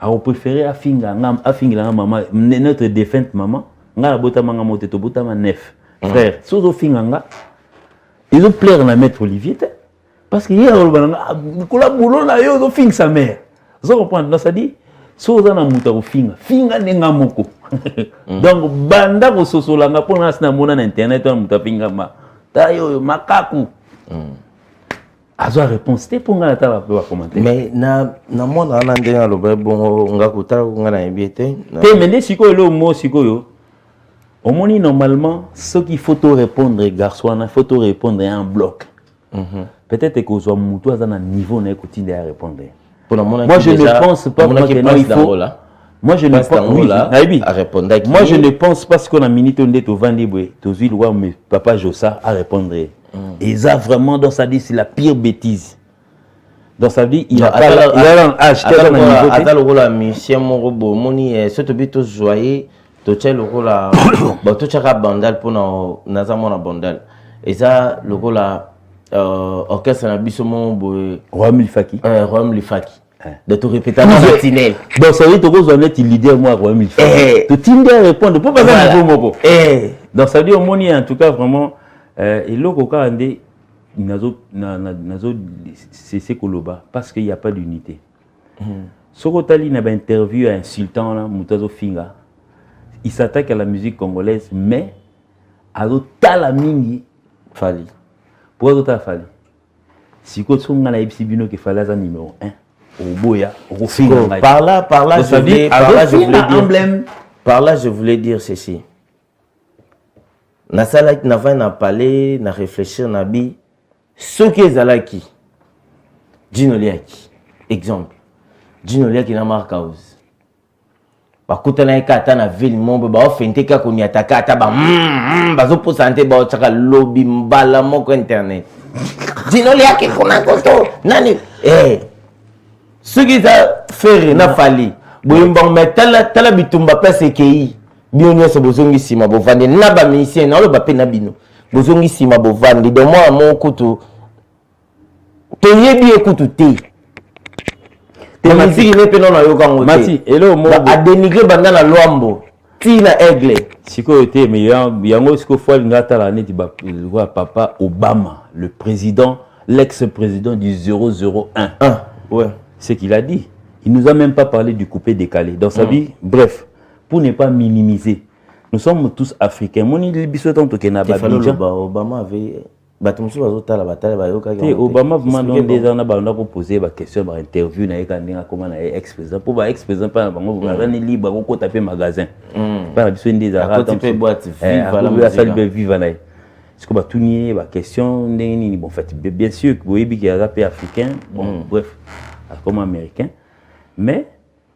On préférait à finga maman notre défunte maman, ngala botama ngamote to botama neuf. Frère, sozo finga ils ont plaire na maître Olivier. Parce que hier, on a boulot là, on a fini sa mère. Vous comprenez? Ça dit, si on a un finga nenga moko. Donc, banda ko sosolanga pour nas na mona na internet on muta finga ma. Tayo makaku. Azo réponse c'était pour ngala ta va commenter. Mais na monde na ndena lo bon ngakuta ngana ebiete. Te mende siko lo mo siko yo. Au moni normalement ce qu'il faut te répondre garçon, il faut te répondre en bloc. Peut-être que vous avez un niveau à répondre. Moi, je ne pense pas que il faut. Moi, je ne pense pas. Moi, je ne pense pas qu'on a minute on est au Vendiboué, aux îles où papa Jossa à répondre. Et ça vraiment dans sa vie c'est la pire bêtise. Dans sa vie il a un âge qui a un niveau. Attends le rôle à Michel Morobo, moni ce to bito joyeux, to tchel le rôle à bah to tchaka bandal pour na za mona bandal. Et ça le rôle à orchestre na biso mon Rome Lifaki. Rome Lifaki. De tout répéter dans le tunnel. Donc ça veut dire que vous êtes leader moi Rome Lifaki. Tu t'indiens répondre pour pas ça niveau moko. Donc ça veut dire au moni en tout cas vraiment et loko ka ande nazo c'est koloba parce qu'il y a pas d'unité. Sokotali na ba interview insultant là mutazo finga. Il s'attaque à la musique congolaise mais à tala mingi fali. Pourquoi tu as fallu? Si tu as dit que fallait un numéro 1, au boya, au film. Par là, je voulais dire ceci. Na sala qui n'a pas parlé, na réfléchir, na bi. Ce qui est à qui? Dino Liaki. Exemple. Dino Liaki na marcaus. Ba kutana kata na ville mombe ba ofente ka ko ni ataka ata ba bazo posante ba otaka lobby mbala moko internet. Dino Liaki kuna koto nani ce qui a fait na fali boyimba metala bitumba pese kei bionyo se bozongi sima bovande na ba musicien na lo ba pe na bino bozongi sima bovande de moi mon kutu to yebi ekutu te. Mati hello mo a dénigré banda na Luambo tina aigle siko était mais yango siko fois ngata la neti ba papa Obama le président l'ex-président du 001 ouais ce qu'il a dit il nous a même pas parlé du coupé décalé dans sa vie bref pour ne pas minimiser nous sommes tous africains moni biso tanto ke na Abidjan Obama avait Obama vraiment des ans a posé des questions par interview na comment na ex-président pour ex-président pas bango libre ko taper magasin pas biso des arabes boîte vive na est-ce que ba tourner ba question ni bon fait bien sûr que boyebi qui est africain bon bref comme américain mais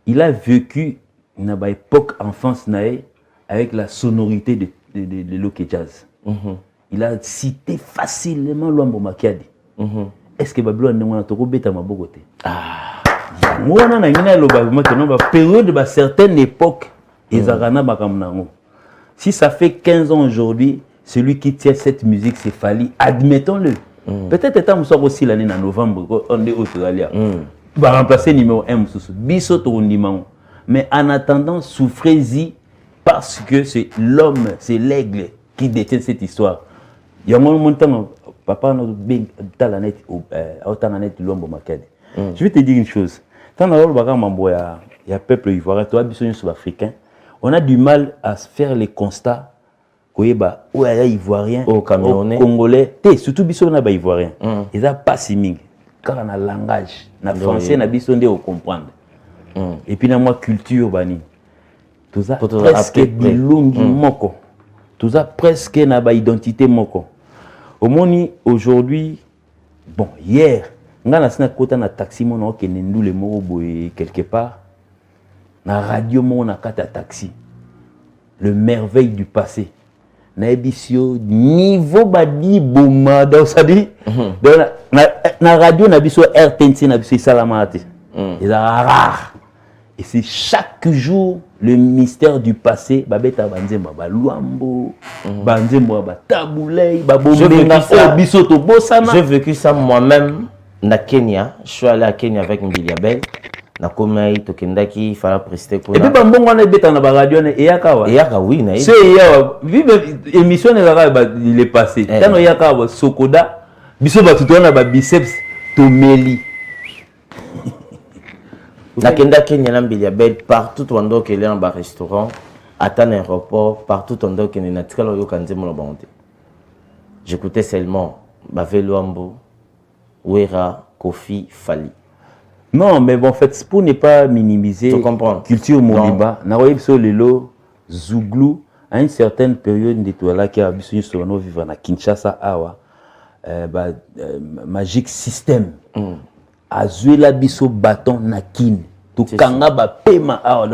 il a vécu na ba époque enfance nae avec la sonorité de Loke Jazz. Il a cité facilement Luambo Makiadi. Est-ce que Babylone n'a pas bêta ma bogoté? Moi, on a une période de certaines époques. Si ça fait 15 ans aujourd'hui, celui qui tient cette musique, c'est Fali, admettons-le. Peut-être que nous sommes aussi l'année en novembre, on est au Australia. Il va remplacer numéro 1, mais en attendant, souffrez-y parce que c'est l'homme, c'est l'aigle qui détient cette histoire. Il y a un moment papa n'a pas la Luambo Makiadi. Je vais te dire une chose. Quand il y a peuple ivoirien, toi, africain, on a du mal à faire les constats qu'il y a ivoirien, au Camerounais, congolais, surtout bisous na ivoirien. Ils n'ont pas si ming. car na langage na français na biso nde comprendre et puis na moi culture bani tout ça presque bilongi moko tout ça presque na ba identité moko omoni aujourd'hui bon hier nga na sina kota na taxi mona ke ndule moko boye quelque part na radio mona kata taxi le merveille du passé na ebisio niveau badi boma donc ça dit na radio na biso RTNC na biso salamate ils rare et c'est chaque jour le mystère du passé babeta banzemba ba luambo banzemba ba tabulei ba bombenga biso to bosana. J'ai vécu ça moi-même na Kenya. Je suis allé à Kenya avec Mbiliabel. Na komai tokendaki fala prester ko. Et puis bambongo na beta na ba radio na eyakawa. Eyaka oui na. C'est yawa vive émission na ba il est passé. Tano yakawa sokoda biso ba tutona ba biceps tomeli. Na kenda Kenya na Mbiliabel partout wando kele en ba restaurant, ata aéroport, partout wando kene na tikalo yo kanzemo na bonté. J'écoutais seulement Baveloambo, Wera, Kofi, Fali. Non, mais bon, en fait, pour ne pas minimiser la culture Moriba, Naroyebso Lelo, Zouglou, à une certaine période de tout là qui a besoin de vivre à Kinshasa, Awa, Magic System, Azuela Biso Bâton Nakin, tout Kanga Pema Awa,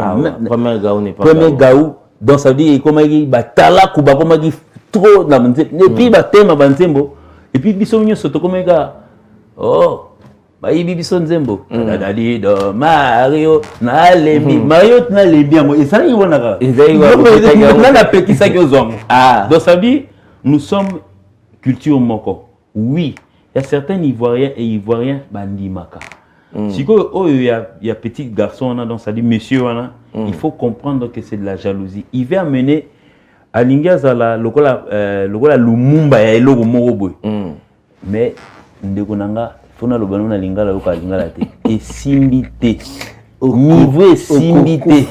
premier gaou, donc ça veut dire comment il va tala kuba comment il trop dans mon et puis ba thème banzembo et puis biso nyo soto comme gars oh bayibi biso nzembo dali do Mario na lebi Mario na lebi mo et ça il wona ka na na pekisa ki ozongo donc ça veut dire nous sommes culture moko oui il y a certains Ivoiriens et Ivoiriens bandimaka si il y a petit garçon donc ça dit monsieur il faut comprendre que c'est de la jalousie il va amener à l'ingazala lokola lumumba ya eloko moko boy mais ndeko nanga fona lo banona lingala loka lingala te et simbité au niveau simbité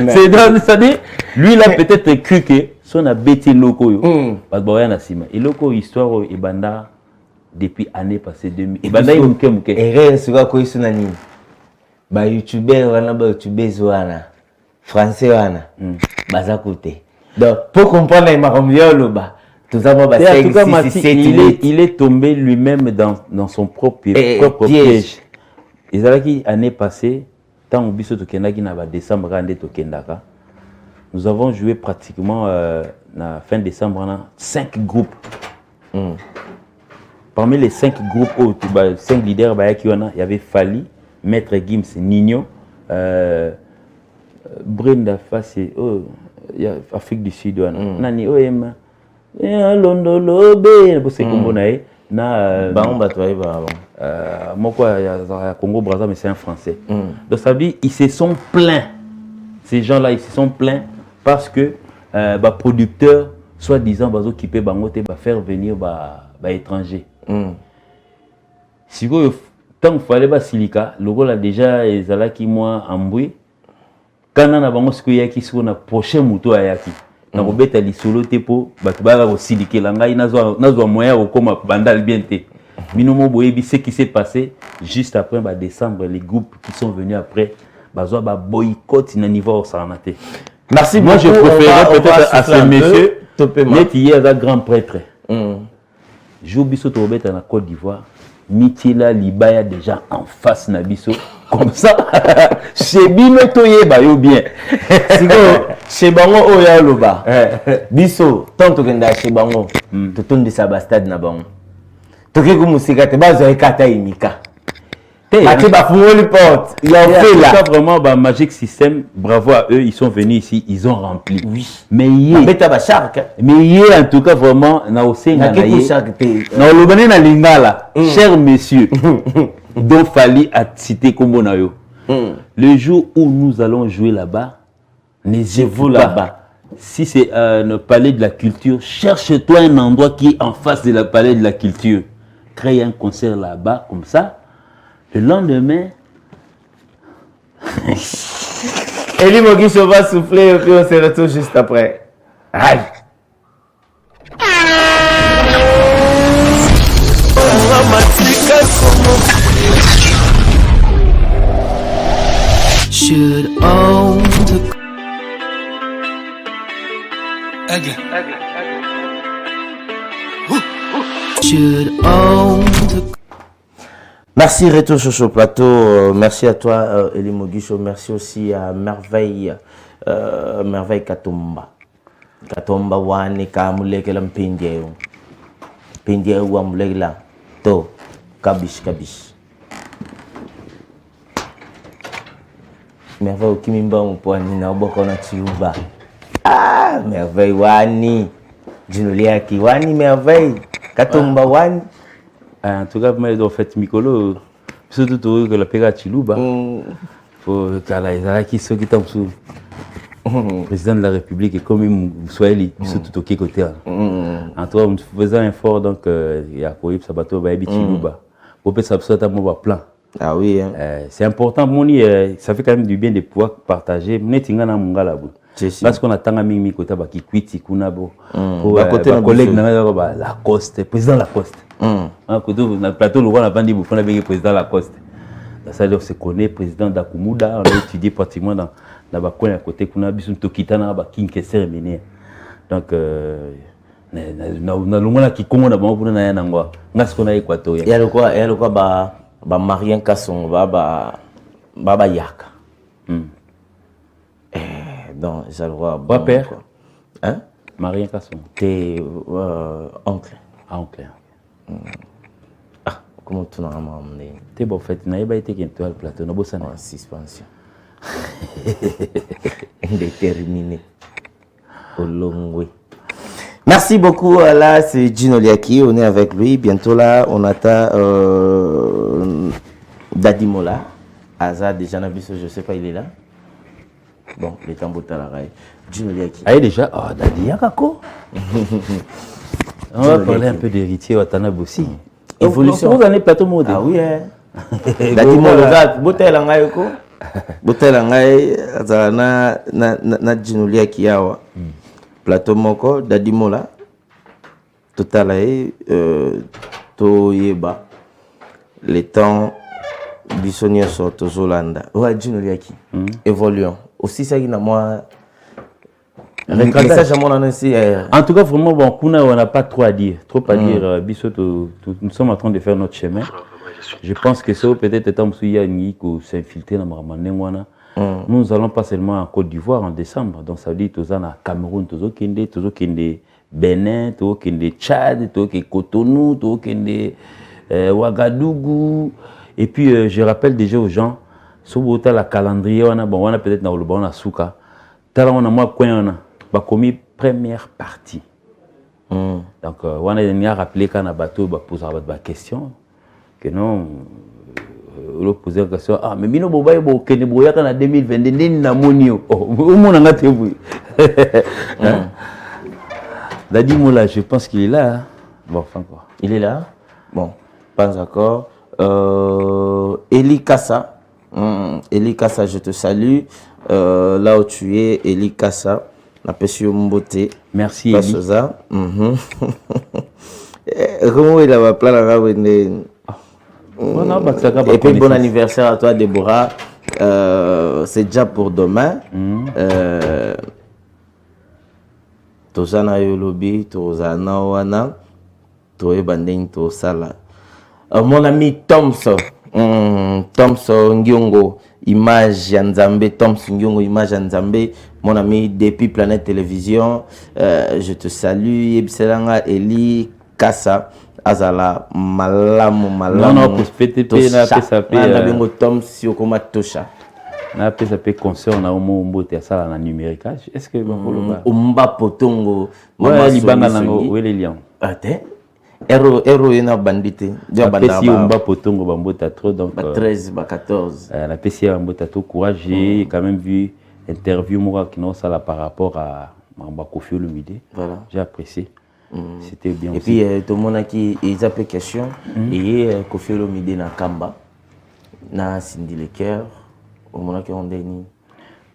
c'est dans ça dit lui il a peut-être cru que son a bêté loko yo parce que na sima et loko histoire e banda depuis année passée 2000 et banda muke et rien suka ko isuna nini ba youtuber wana ba youtubers wana français wana baza côté donc pour comprendre les maromiolo ba tout ça ba il est tombé lui-même dans son propre piège. Ils allaient qui année passée tant biso to kendaki na ba décembre ande to kendaka nous avons joué pratiquement na fin décembre na 5 groupes parmi les 5 groupes 5 leaders ba qui il y avait Fali, Maître Gims, Nino Brenda Fassi, Afrique du Sud, Nani Oema, Londolo, c'est comme na Congo Brazza, mais c'est un Français. Donc ça veut dire ils se sont plaints, ces gens-là, ils se sont plaints parce que producteurs, soi-disant, qui peuvent faire venir étrangers. Si vous tant qu'il fallait silica, le rôle a déjà qui moi en bruit. Quand on a bango qui sur na prochain moto ayaki na robeta li solo tepo batubara ko silike langai nazo moyen ko comme bandal bien té minomo boyebi ce qui s'est passé juste après décembre les groupes qui sont venus après bazo ba boycott na niveau au sanaté. Merci moi beaucoup, je préférais peut-être à ce monsieur net hier un grand prêtre jour biso to robeta na Côte d'Ivoire Mitila Libaya déjà en face na biso comme ça chez bino toyeba yo bien siko chez bango oya loba biso tant to kenda chez bango to tondisa ba stade na bango toke ku musika te bazo ekata imika te ba fungoli porte il y a fait là vraiment Magic System bravo à eux ils sont venus ici ils ont rempli oui mais beta ba shark mais en tout cas vraiment na osenga na ye na lobane na lingala cher monsieur dont Fali a cité comme na yo le jour où nous allons jouer là-bas n'hésitez là-bas si c'est le palais de la culture cherche-toi un endroit qui est en face de la palais de la culture crée un concert là-bas comme ça le lendemain Eli Mogiso va souffler et puis on se retrouve juste après. Aïe. Oh, should own to should own to Merci Retour sur ce plateau, merci à toi Elie Moguisho, merci aussi à Merveille Merveille Katumba wani ka mulekela mpindie wa mulekela to kabish Merveille ukimimba mpwani na uboko na chiuba Merveille wani Jinoliaki wani Merveille Katumba wani. En tout cas, moi, en fait, Mikolo, surtout que la pega Chiluba, pour qui sont qui tombent sous président de la République et comme il soit élu, surtout au côté. En tout cas, on faisait un effort donc il y a quoi ça bateau va être Chiluba. Pour que ça soit un mauvais plan. Ah oui. C'est important, ça fait quand même du bien de pouvoir partager. Netinga na mungala bu. Parce qu'on attend à Mimi côté ba kikwiti kuna bo. Pour collègue na la Coste, président Lacoste. Un côté na plateau le roi n'a pas dit vous prenez avec président Lacoste. Ça on se connaît président d'Akumuda, on a étudié pratiquement dans ba coin à côté kuna bisu tokita na ba kinkese mené. Donc na longona kikongo na bango kuna na ya nangwa. Ngas kona Equateur. Il y a quoi ba Marien Kasson ba yaka. Donc ça le roi bon père quoi. Hein? Marien Kasson. T'es oncle. Oncle. Comment tu n'as pas amené? T'es bon fait, n'a pas été qu'un toile plateau, n'a pas ça. Suspension. Déterminé. Au long way. Merci beaucoup. Là, c'est Gino Liaki. On est avec lui. Bientôt là, on attend Dadi Mola. Aza déjà Nabiso, je sais pas, il est là. Bon, les tambours à la raille. Gino Liaki. Ah, déjà, Dadi Yakako. On va parler un peu d'héritier Watanabe aussi. Évolution. Vous en êtes plateau mode. Ah oui, hein. Dadi Mola, bouteille en gaïko. Bouteille en gaï, na Gino Liaki yawa. Plateau moko, Dadi Mola. Total to yeba. Les temps bisonniers sont aux Hollanda. Ouais, Gino Liaki. Évoluons. Aussi, ça, il y a moi. En tout cas, vraiment, bon, on n'a pas trop à dire. Nous sommes en train de faire notre chemin. Je pense que ça peut-être étant s'infiltrer dans le nous allons pas seulement en Côte d'Ivoire en décembre. Donc ça veut dire que nous allons Cameroun, Tozo Kende, Bénin, Tozo Kende, Tchad, Tozo Kende, Cotonou, Tozo Kende, Ouagadougou. Et puis je rappelle déjà aux gens, sur le calendrier, on a peut-être dans le bon Souka. On a moi commis première partie. Donc on a rappelé qu'on a bateau poser la question que non le poser la question mais mino boba bo kene boya kana 2022 nini na monio au monde ngate bu. Dadi Mola, je pense qu'il est là. Bon, enfin quoi. Il est là. Bon, pas encore. Eli Kassa. Eli Kassa, je te salue. Là où tu es, Eli Kassa. La personne beauté. Merci Eli. Comment il a plein la et puis bon anniversaire à toi Déborah. C'est déjà pour demain. Tozana yolobi, tozana wana, toé banding tosala. Mon ami Thompson, Thompson Ngyongo, image Nzambe, Thompson Ngyongo, image Nzambe, mon ami depuis Planète Télévision, je te salue, Ebselanga Eli Kassa, Azala, malamu. Non, pour PTP, na PSAP. Na bengo Thompson Yokoma Tosha. Na PSAP concert, on a au moins mbote à ça na numéricage. Est-ce que Umba Potongo, ouais, Libanga nango, où est les lions? Attends. Héros ena bandité. La PSI Umba Potongo bambota trop donc 13 14. La PSI bambota trop courage, j'ai quand même vu interview moi qui non ça là par rapport à Mamba Kofi Olomide. Voilà. J'ai apprécié. C'était bien. Et aussi. Puis tout le monde qui ils appellent question et Kofi Olomide na Kamba na Cindy Lecker au moment qui on déni.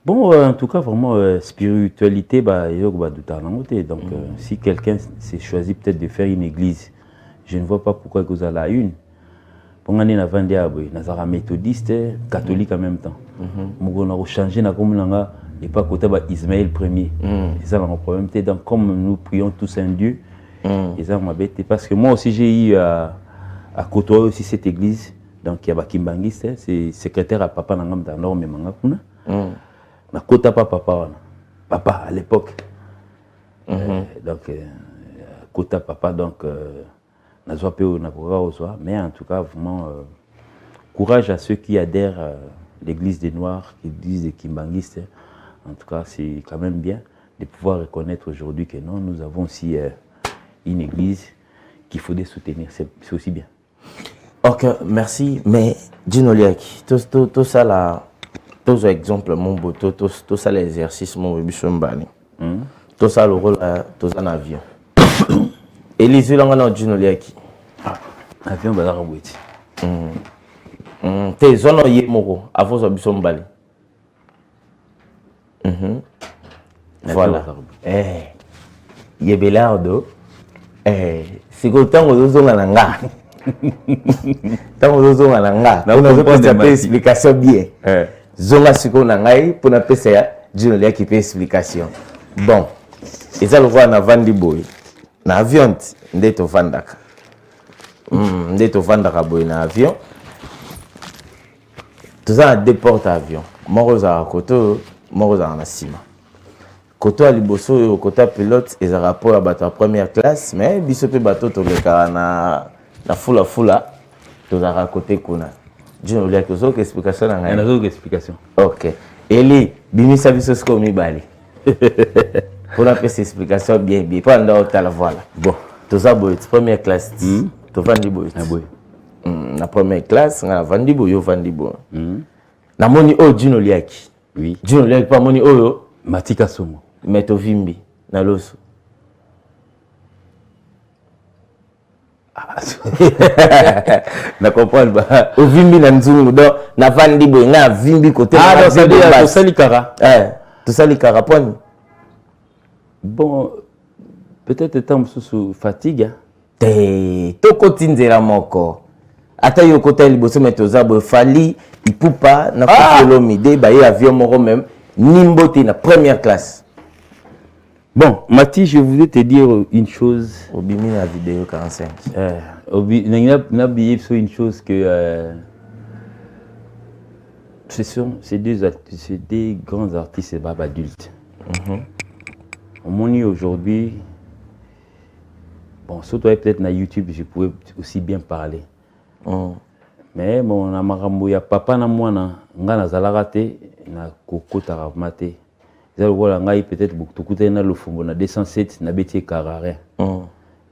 Bon, en tout cas, vraiment, spiritualité, bah, donc, si quelqu'un s'est choisi peut-être de faire une église, je ne vois pas pourquoi vous allez à une. Pour qu'on ait un méthodiste, catholique en même temps. moko na changer na comme nanga et pas côté ba Ismaël Ier. C'est ça mon problème. Donc comme nous prions tous un Dieu, et ça m'a bête parce que moi aussi j'ai eu à côtoyer aussi cette église. Donc il y a Bakimbangiste, c'est secrétaire à papa nangam dans l'or mais manga kuna. Na kota papa à l'époque. Donc kota papa donc nazwa pe na koka ozwa mais en tout cas vraiment courage à ceux qui adhèrent à l'église des Noirs, l'église des Kimbangistes. En tout cas, c'est quand même bien de pouvoir reconnaître aujourd'hui que non, nous avons aussi une église qu'il faut soutenir. C'est aussi bien. Ok, merci. Mais, Dino Liaki, tout ça là, tout ça exemple, mon beau, tout ça l'exercice, mon bébé, tout ça le rôle, tout ça en avion. Et les yeux là, on a Dino Liaki. Avion, bah là, on va te zono ye moko avant ça biso mbali. Voilà. Yebelardo siko tango zozonga na nga. Tango zozonga na nga. Na una pesa pe explication bien. Zonga siko na ngai pour na pesa ya Dino Liaki pe explication. Bon. Eza lo na vandi boy. Na avion ndeto vandaka. Ndeto vandaka boy na avion. Tout ça a deux porte-avions. Morosa à côté, Morosa en Assima. Côté à Liboso, côté pilote, ils ont rapport à la première classe, mais bisope bateau to le na fula tout à côté kuna. Dieu nous l'a que ça explication na ngai. Une explication. OK. Eli bimi service ce comme bali. Pour la petite explication bien pendant la voilà. Bon, tout ça boy première classe. To vandi boy. La première classe, on a vendu boyo vendu bo. Na moni o Dino Liaki. Oui. Dino Liaki pas moni o Matika Somo. Meto vimbi na loso. Na comprendre ba. O vimbi na nzungu do na vandi boyo na vimbi côté. Ah donc ça dit to sali kara. To sali kara poni. Bon peut-être temps sous fatigue. To kotinzela moko. Ata yo kota liboso metoza bo fali ipupa na kofelo mide ba ye avion moko même nimbote na première classe. Bon, Mati, je voulais te dire une chose. Obimi la vidéo 45. N'a sur une chose que c'est des grands artistes et babes adultes. Au monde aujourd'hui, bon, surtout peut-être na YouTube, je pouvais aussi bien parler. Mais bon, na makambo ya papa na mwana nga na zalarate na kokota mate. Zalo wala ngai peut-être beaucoup na lofumbo na 207 na betier carré.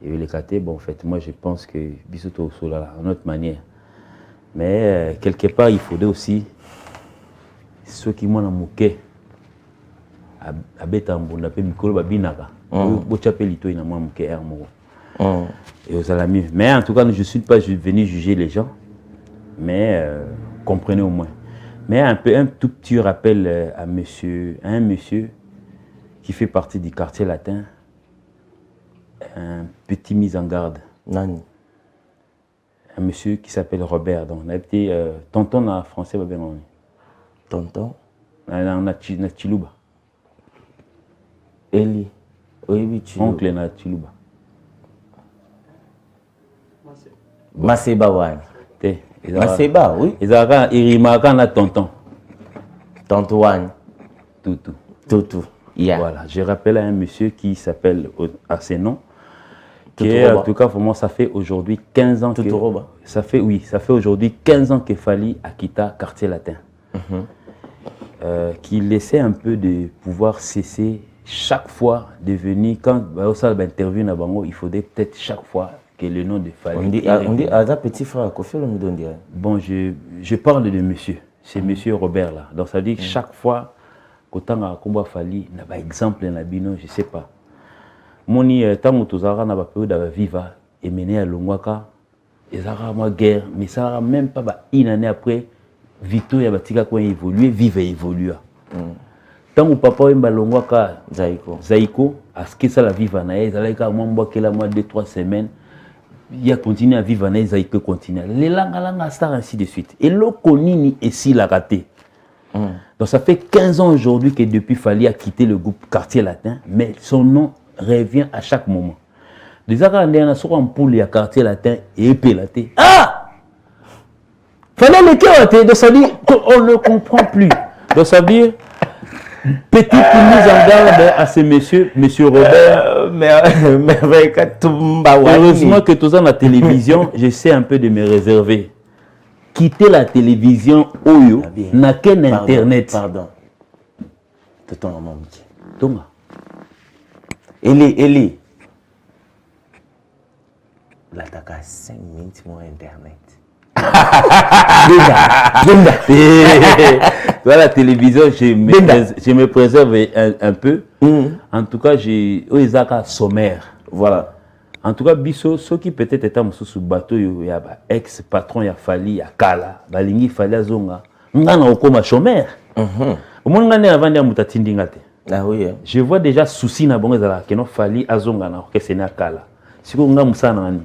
Et le caté bon en fait moi je pense que bisoto sola en autre manière. Mais quelque part il faudrait aussi ceux qui mona moké abeta mbunda pe mikolo babinaka. Bo chapeli to ina mwa moké er moko. Et aux amis. Mais en tout cas, je ne suis pas venu juger les gens, mais comprenez au moins. Mais un tout petit rappel à un monsieur qui fait partie du quartier latin, un petit mise en garde. Nani? Un monsieur qui s'appelle Robert. Donc, on a été tonton en français, tonton? On a Chiluba. Eli. Oui, Chiluba. Oncle na Chiluba. Maseba wani. Maseba, oui. Ils ont irimaka na tonton. Tonton wani. Toutou. Yeah. Voilà, je rappelle à un monsieur qui s'appelle à ses noms. Qui en tout cas, pour moi, ça fait aujourd'hui 15 ans que ça fait aujourd'hui 15 ans que Fally a quitté quartier latin. Qu'il essaie un peu de pouvoir cesser chaque fois de venir quand ça interview na bango, il faudrait peut-être chaque fois que le nom de Fally. On dit à petit frère Kofi le me dire. Bon, je parle de monsieur, c'est monsieur Robert là. Donc ça dit que chaque fois quand on a combat Fally, na ba exemple na bino, je sais pas. Moni tango tozara na ba période da viva et mené à Longwaka, ezara ma guerre, mais ça n'a même pas une année après Victoria batika ko évoluer, vive et évoluer. Tango papa emba Longwaka Zaiko, à ce que ça la viva na ezalaka mwamba kela mois 2-3 semaines. Il a continué à vivre en Zaiko continue. Les langues star ainsi de suite. Et le konini ici la raté. Donc ça fait 15 ans aujourd'hui que depuis Fally a quitté le groupe Quartier Latin, mais son nom revient à chaque moment. Déjà quand on a sur un poule à Quartier Latin et Pélaté. Ah! Fallait le cœur, donc ça veut dire qu'on ne comprend plus. Donc ça veut dire petite mise en garde à ce monsieur Robert. Heureusement que tous dans la télévision, j'essaie un peu de me réserver. Quitter la télévision, Oyo, n'a qu'un internet. Pardon. Tonton maman. Thomas. Eli. Là, t'as 5 minutes mon internet. Dans la télévision, je me préserve un peu. En tout cas, j'ai un sommaire. Voilà. En tout cas, biso, ceux qui peut-être étaient sous bateau, il y a ex-patron, il y a Fally, il y a Kala, Balingi, Fally, Zonga. On a encore chômeur. Au moins, on a avant de moutatindingate. Ah oui. Je vois déjà souci na bongo zala que non Fally Azonga na que c'est na Kala. Si on a moussa nani.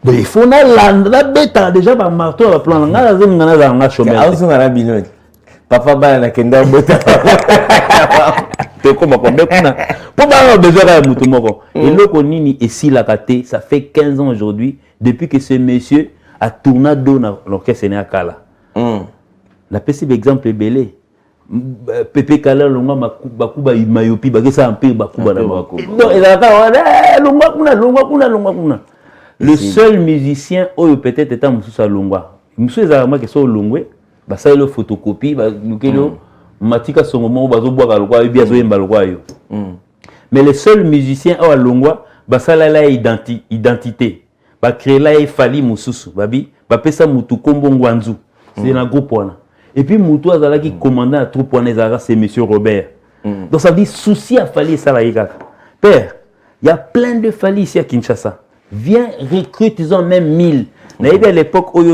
Donc il faut na la bêta déjà ba marteau ba plan nga Azonga na za nga chômeur. Azonga na bino. Papa ba na kenda bota. Te koma ko bekuna. Pour ba besoin ya mutu moko. Et loko nini ici la kate, ça fait 15 ans aujourd'hui depuis que ce monsieur a tourné dos na l'orchestre na Kala. La possible exemple est belé. Pepe Kala longa bakuba mayopi bagesa ampe bakuba na bakuba. Donc il a longa kuna. Le seul musicien oyo peut-être était mususa longa. Mususa ezalama que so longwe ba ça le photocopie ba lukelo matika songo mo bazo bwa kalokwa bi azo yemba lokwa yo. Mais le seul musicien oyo longwa ba ça la identité. Ba créer la Fally mususu babi ba pesa mutu kombo ngwanzu. C'est un groupe wana. Et puis Moutou Azala qui commandait la troupe c'est monsieur Robert. Donc ça veut dire souci à Fally et Salayika. Père, il y a plein de Fally ici à Kinshasa. Viens, recrute, ils ont même 1000. À l'époque où il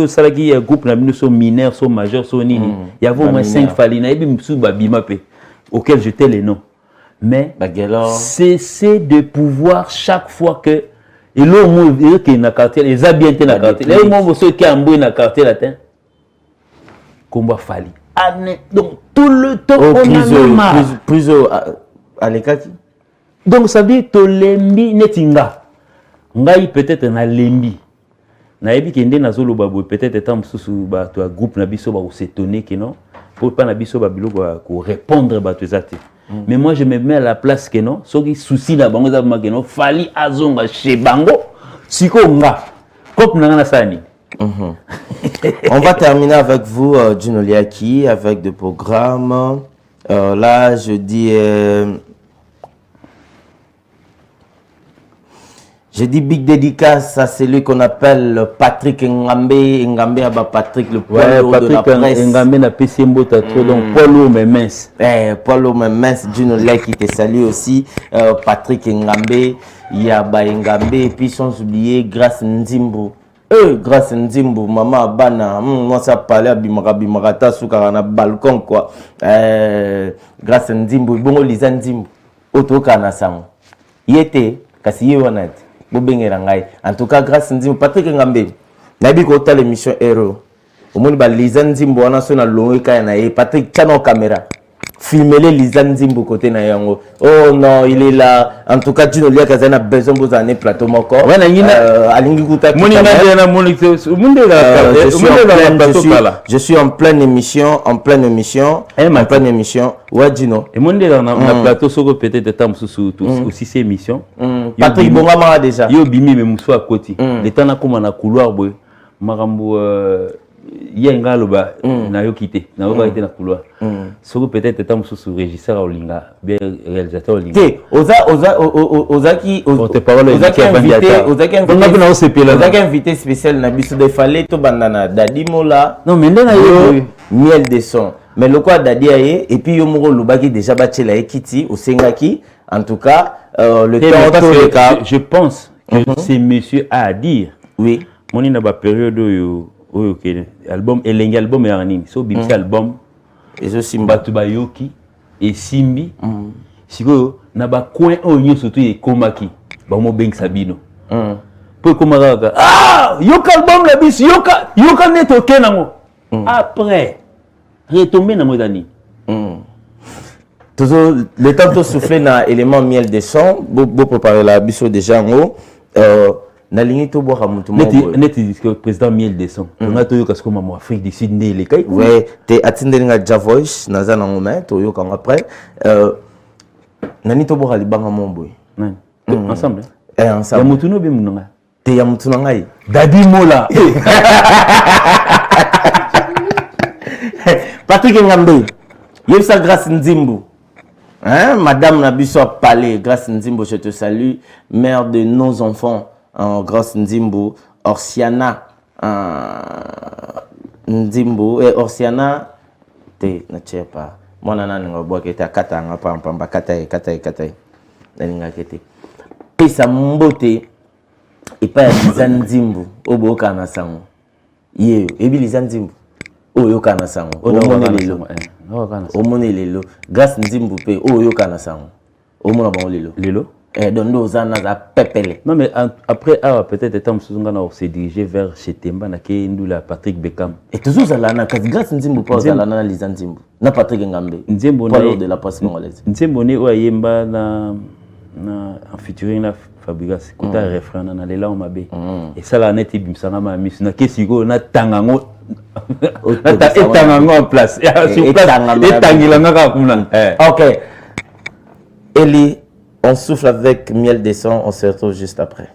y a un groupe mineurs, sont majeurs, sont nini. Il y avait au moins 5 Fally. Il y avait Moussou Babimapé, auquel j'étais les noms. Mais cessez de pouvoir chaque fois que. Et là, les habitants de la quartier. Les gens qui ont un quartier latin. Combat Fally. Donc tout le temps on a marre. Plus à l'écart. Donc ça veut dire to lembi netinga. Ngai peut-être na lembi. Na yebi kende na zolo babo peut-être étant sous ba to groupe na biso ba s'étonner que non. Pour pas na biso ba biloko ko répondre ba to zati. Mais moi je me mets à la place que non, ceux qui souci na bango za ma que non Fally Azonga chez bango. Siko nga. Kop na na sani. On va terminer avec vous, Juno Liaki, avec des programmes. Là, je dis big dédicace à celui qu'on appelle Patrick Ngambe. Ngambe a Patrick le poids lourd de la presse. Ngambe n'a pas si beau tatoué, donc poids lourd mais mince. Poids lourd mais mince, Juno Liaki te salue aussi. Patrick Ngambe, il y a Ngambe et puis sans oublier Grâce Nzimbo. Grâce Nzimbo, maman Abana, moi ça parlait à Bimarata sous un balcon quoi. Grâce Nzimbo, bon Lisa Nzimbo, auto Kanasam. Il était, kasi yewanat, Bobengerangai. En tout cas, grâce Nzimbo, Patrick Ngambe, Nabi Kota l'émission Hero. Au monde, Lisa Nzimbo, on a son allongé Kanae, Patrick Chano caméra. Filmer Lisa Nzimbo côté na yango. Oh non, il est là. En tout cas, Juno Liaki a besoin de un plateau moko. Je suis en pleine émission, Ouais, Juno. Et mon dans la plateau soko peut-être temps aussi ces émissions. Patrick Bongama déjà. Yo bimi me muso à côté. Les temps na comme na couloir boy. Marambo yenga loba na yo quitté na yo été na couloir soko peut-être étant sous régisseur olinga bien réalisateur olinga ozaki invité spécial na biso de fallait to bandana Dadi Mola non mais ndena yo miel de son mais le quoi Dadi aye et puis yo moko lobaki déjà batela ekiti osengaki en tout cas le temps je pense que c'est monsieur a à dire oui moni na ba période yo ok, album elengi album ya nini so bimsi album ezo simba tu bayoki et simbi siko na ba coin onyo surtout e komaki ba mo beng sabino po komaka yoka album la bis yoka neto kenango après retomber dans Modani. Toujours le temps de souffler dans l'élément miel de son, beau préparer la biso déjà en haut. Na ligne to boire mutu mo. Net dit que président miel de son. On a toyo kasko maman Afrique du Sud né les kai. Ouais, te atinde nga ja voice na za na moment toyo quand après nani to boire libanga mon boy. Ensemble. Ensemble. Ya mutu no be munanga. Te ya mutu na ngai. Dadi Mola. Patrick Ngambe. Yebsa grâce Nzimbu. Hein, Madame Nabiso a parlé, grâce Nzimbo, je te salue, mère de nos enfants, grâce Nzimbo, Orsiana, Nzimbo, et Orsiana, te, ne sais pas, moi, nana, n'enga bois qui était à Kata, n'enga pas, n'enga Kataï, n'enga kete. Et ça m'embote, et pas les Nzimbo, au beau Kanasango. Yé, et bien les Nzimbo. Oyo kana sango omone lelo grâce Nzimbu pe oyo kana sango omona bango lelo dondo zana za pepele. Non mais après peut-être étant Msuzunga se diriger vers chez Temba na ke ndula Patrick Beckham et toujours zalana grâce Nzimbu pa zalana na les Nzimbu na Patrick Ngambe Nzimbu de la presse congolaise Nzimbu ne oyemba na en featuring la Fabregas kota refrain na lela o mabe et ça la net bimsanga ma miss na kesiko na tangango en place. Ok. Eli, on souffle avec miel de son, on se retrouve juste après.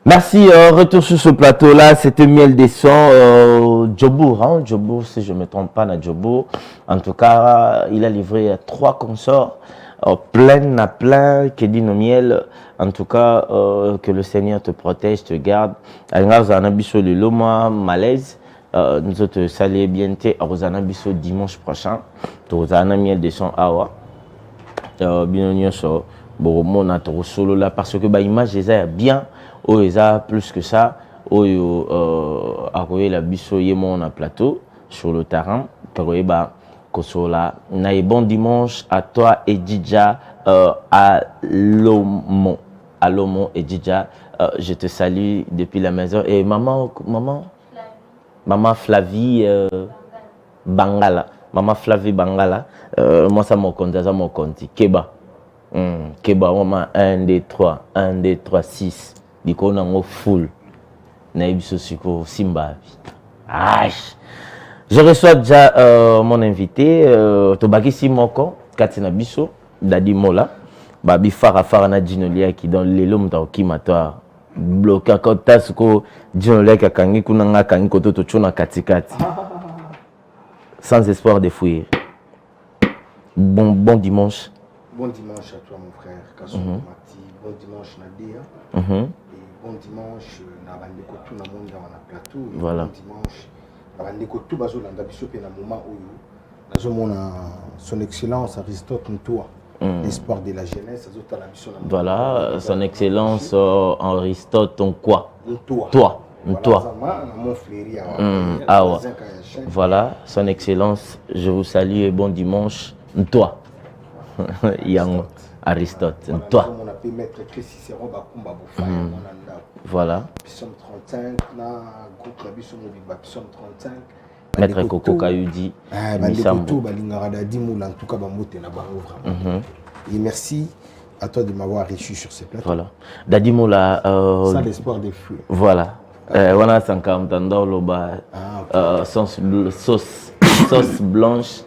Merci, retour sur ce plateau-là, c'était Miel des Sons, Djobour, hein, Djobour, si je ne me trompe pas, na Djobour. En tout cas, il a livré 3 consorts, plein à plein, qui dit nos miel. En tout cas, que le Seigneur te protège, te garde. Alors, on a biso le Loma Malaise, nous te saluons bien, on a biso dimanche prochain, on a Miel des Sons awa. Bien sûr, bon, on a trop solo là, parce que bah, image, est bien. Oh, ils ont plus que ça. Oh, à la biso yémon en plateau sur le terrain. Bah, Kosola. Un bon dimanche à toi et Djidja à Lomon. À Lomon et Djidja. Je te salue depuis la maison. Et maman Flavie Bangala. Maman Flavie Bangala. Moi, ça m'a compté, ça m'a compté. Keba. Keba, maman 1, 2, 3. 1, 2, 3, 6. Diko nango full na ibiso siko simba. Je reçois déjà mon invité Tobaki Simoko Katina Biso Dadi Mola Babi Fara na Djinolia qui dans les lom ta okimatoire bloqué kota siko Djinolia ka kangi kunanga kangi koto to chona katikati sans espoir de fuir. Bon dimanche. Bon dimanche à toi mon frère Kassoum Mati. Bon dimanche Nadia. Bon dimanche, na bandeko tout na monde na plateau. Voilà. Bon dimanche, na bandeko tout bazo landa biso pe na moment oyo. Nazo mona son excellence Aristote Ntoa, l'espoir de la jeunesse azo tala biso na. Voilà, son excellence Aristote ton quoi? Toi. Voilà, son excellence, je vous salue et bon dimanche. Toi. Yang Aristote. Toi. Voilà. Maître Coco Kayudi. Et merci à toi de m'avoir reçu sur ce plateau. Voilà. Dadi Mola. Sans l'espoir de fuir. Voilà. On a 50 ans dans le bas. Sauce blanche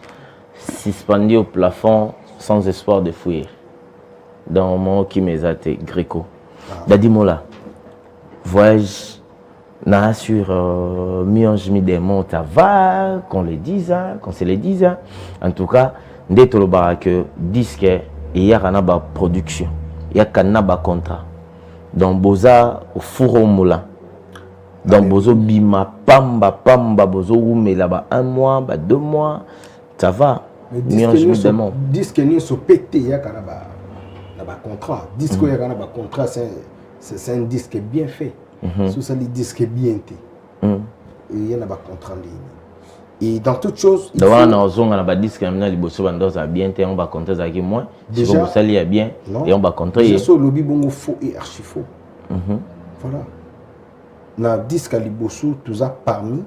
suspendue au plafond sans espoir de fuir. Dans mon qui m'exate Gréco. Dadi Mola. Voyage na sur Mionge Midemont va qu'on le dise, qu'on se le dise. En tout cas, dès que le disque, il y a une production, il y a un contrat. Dans Boza au four au moulin. Dans Bozo Bima, Pamba, Bozo mais là-bas 1 mois, 2 mois, ça va. Mionge Midemont. Disque ni so pété, il y a un contrat. Disque il y a un contrat, c'est un disque bien fait. Sous ça, les disques bien été. Il y a un contrat. Et dans toute chose, il donc faut... on a besoin on a disque na liboso bando ça bien te on va compter ça qui moins si Déjà, vous sali est bien non. et on va compter Déjà sur lobby bongo faux et archi faux. Voilà. Na disque à liboso tout ça parmi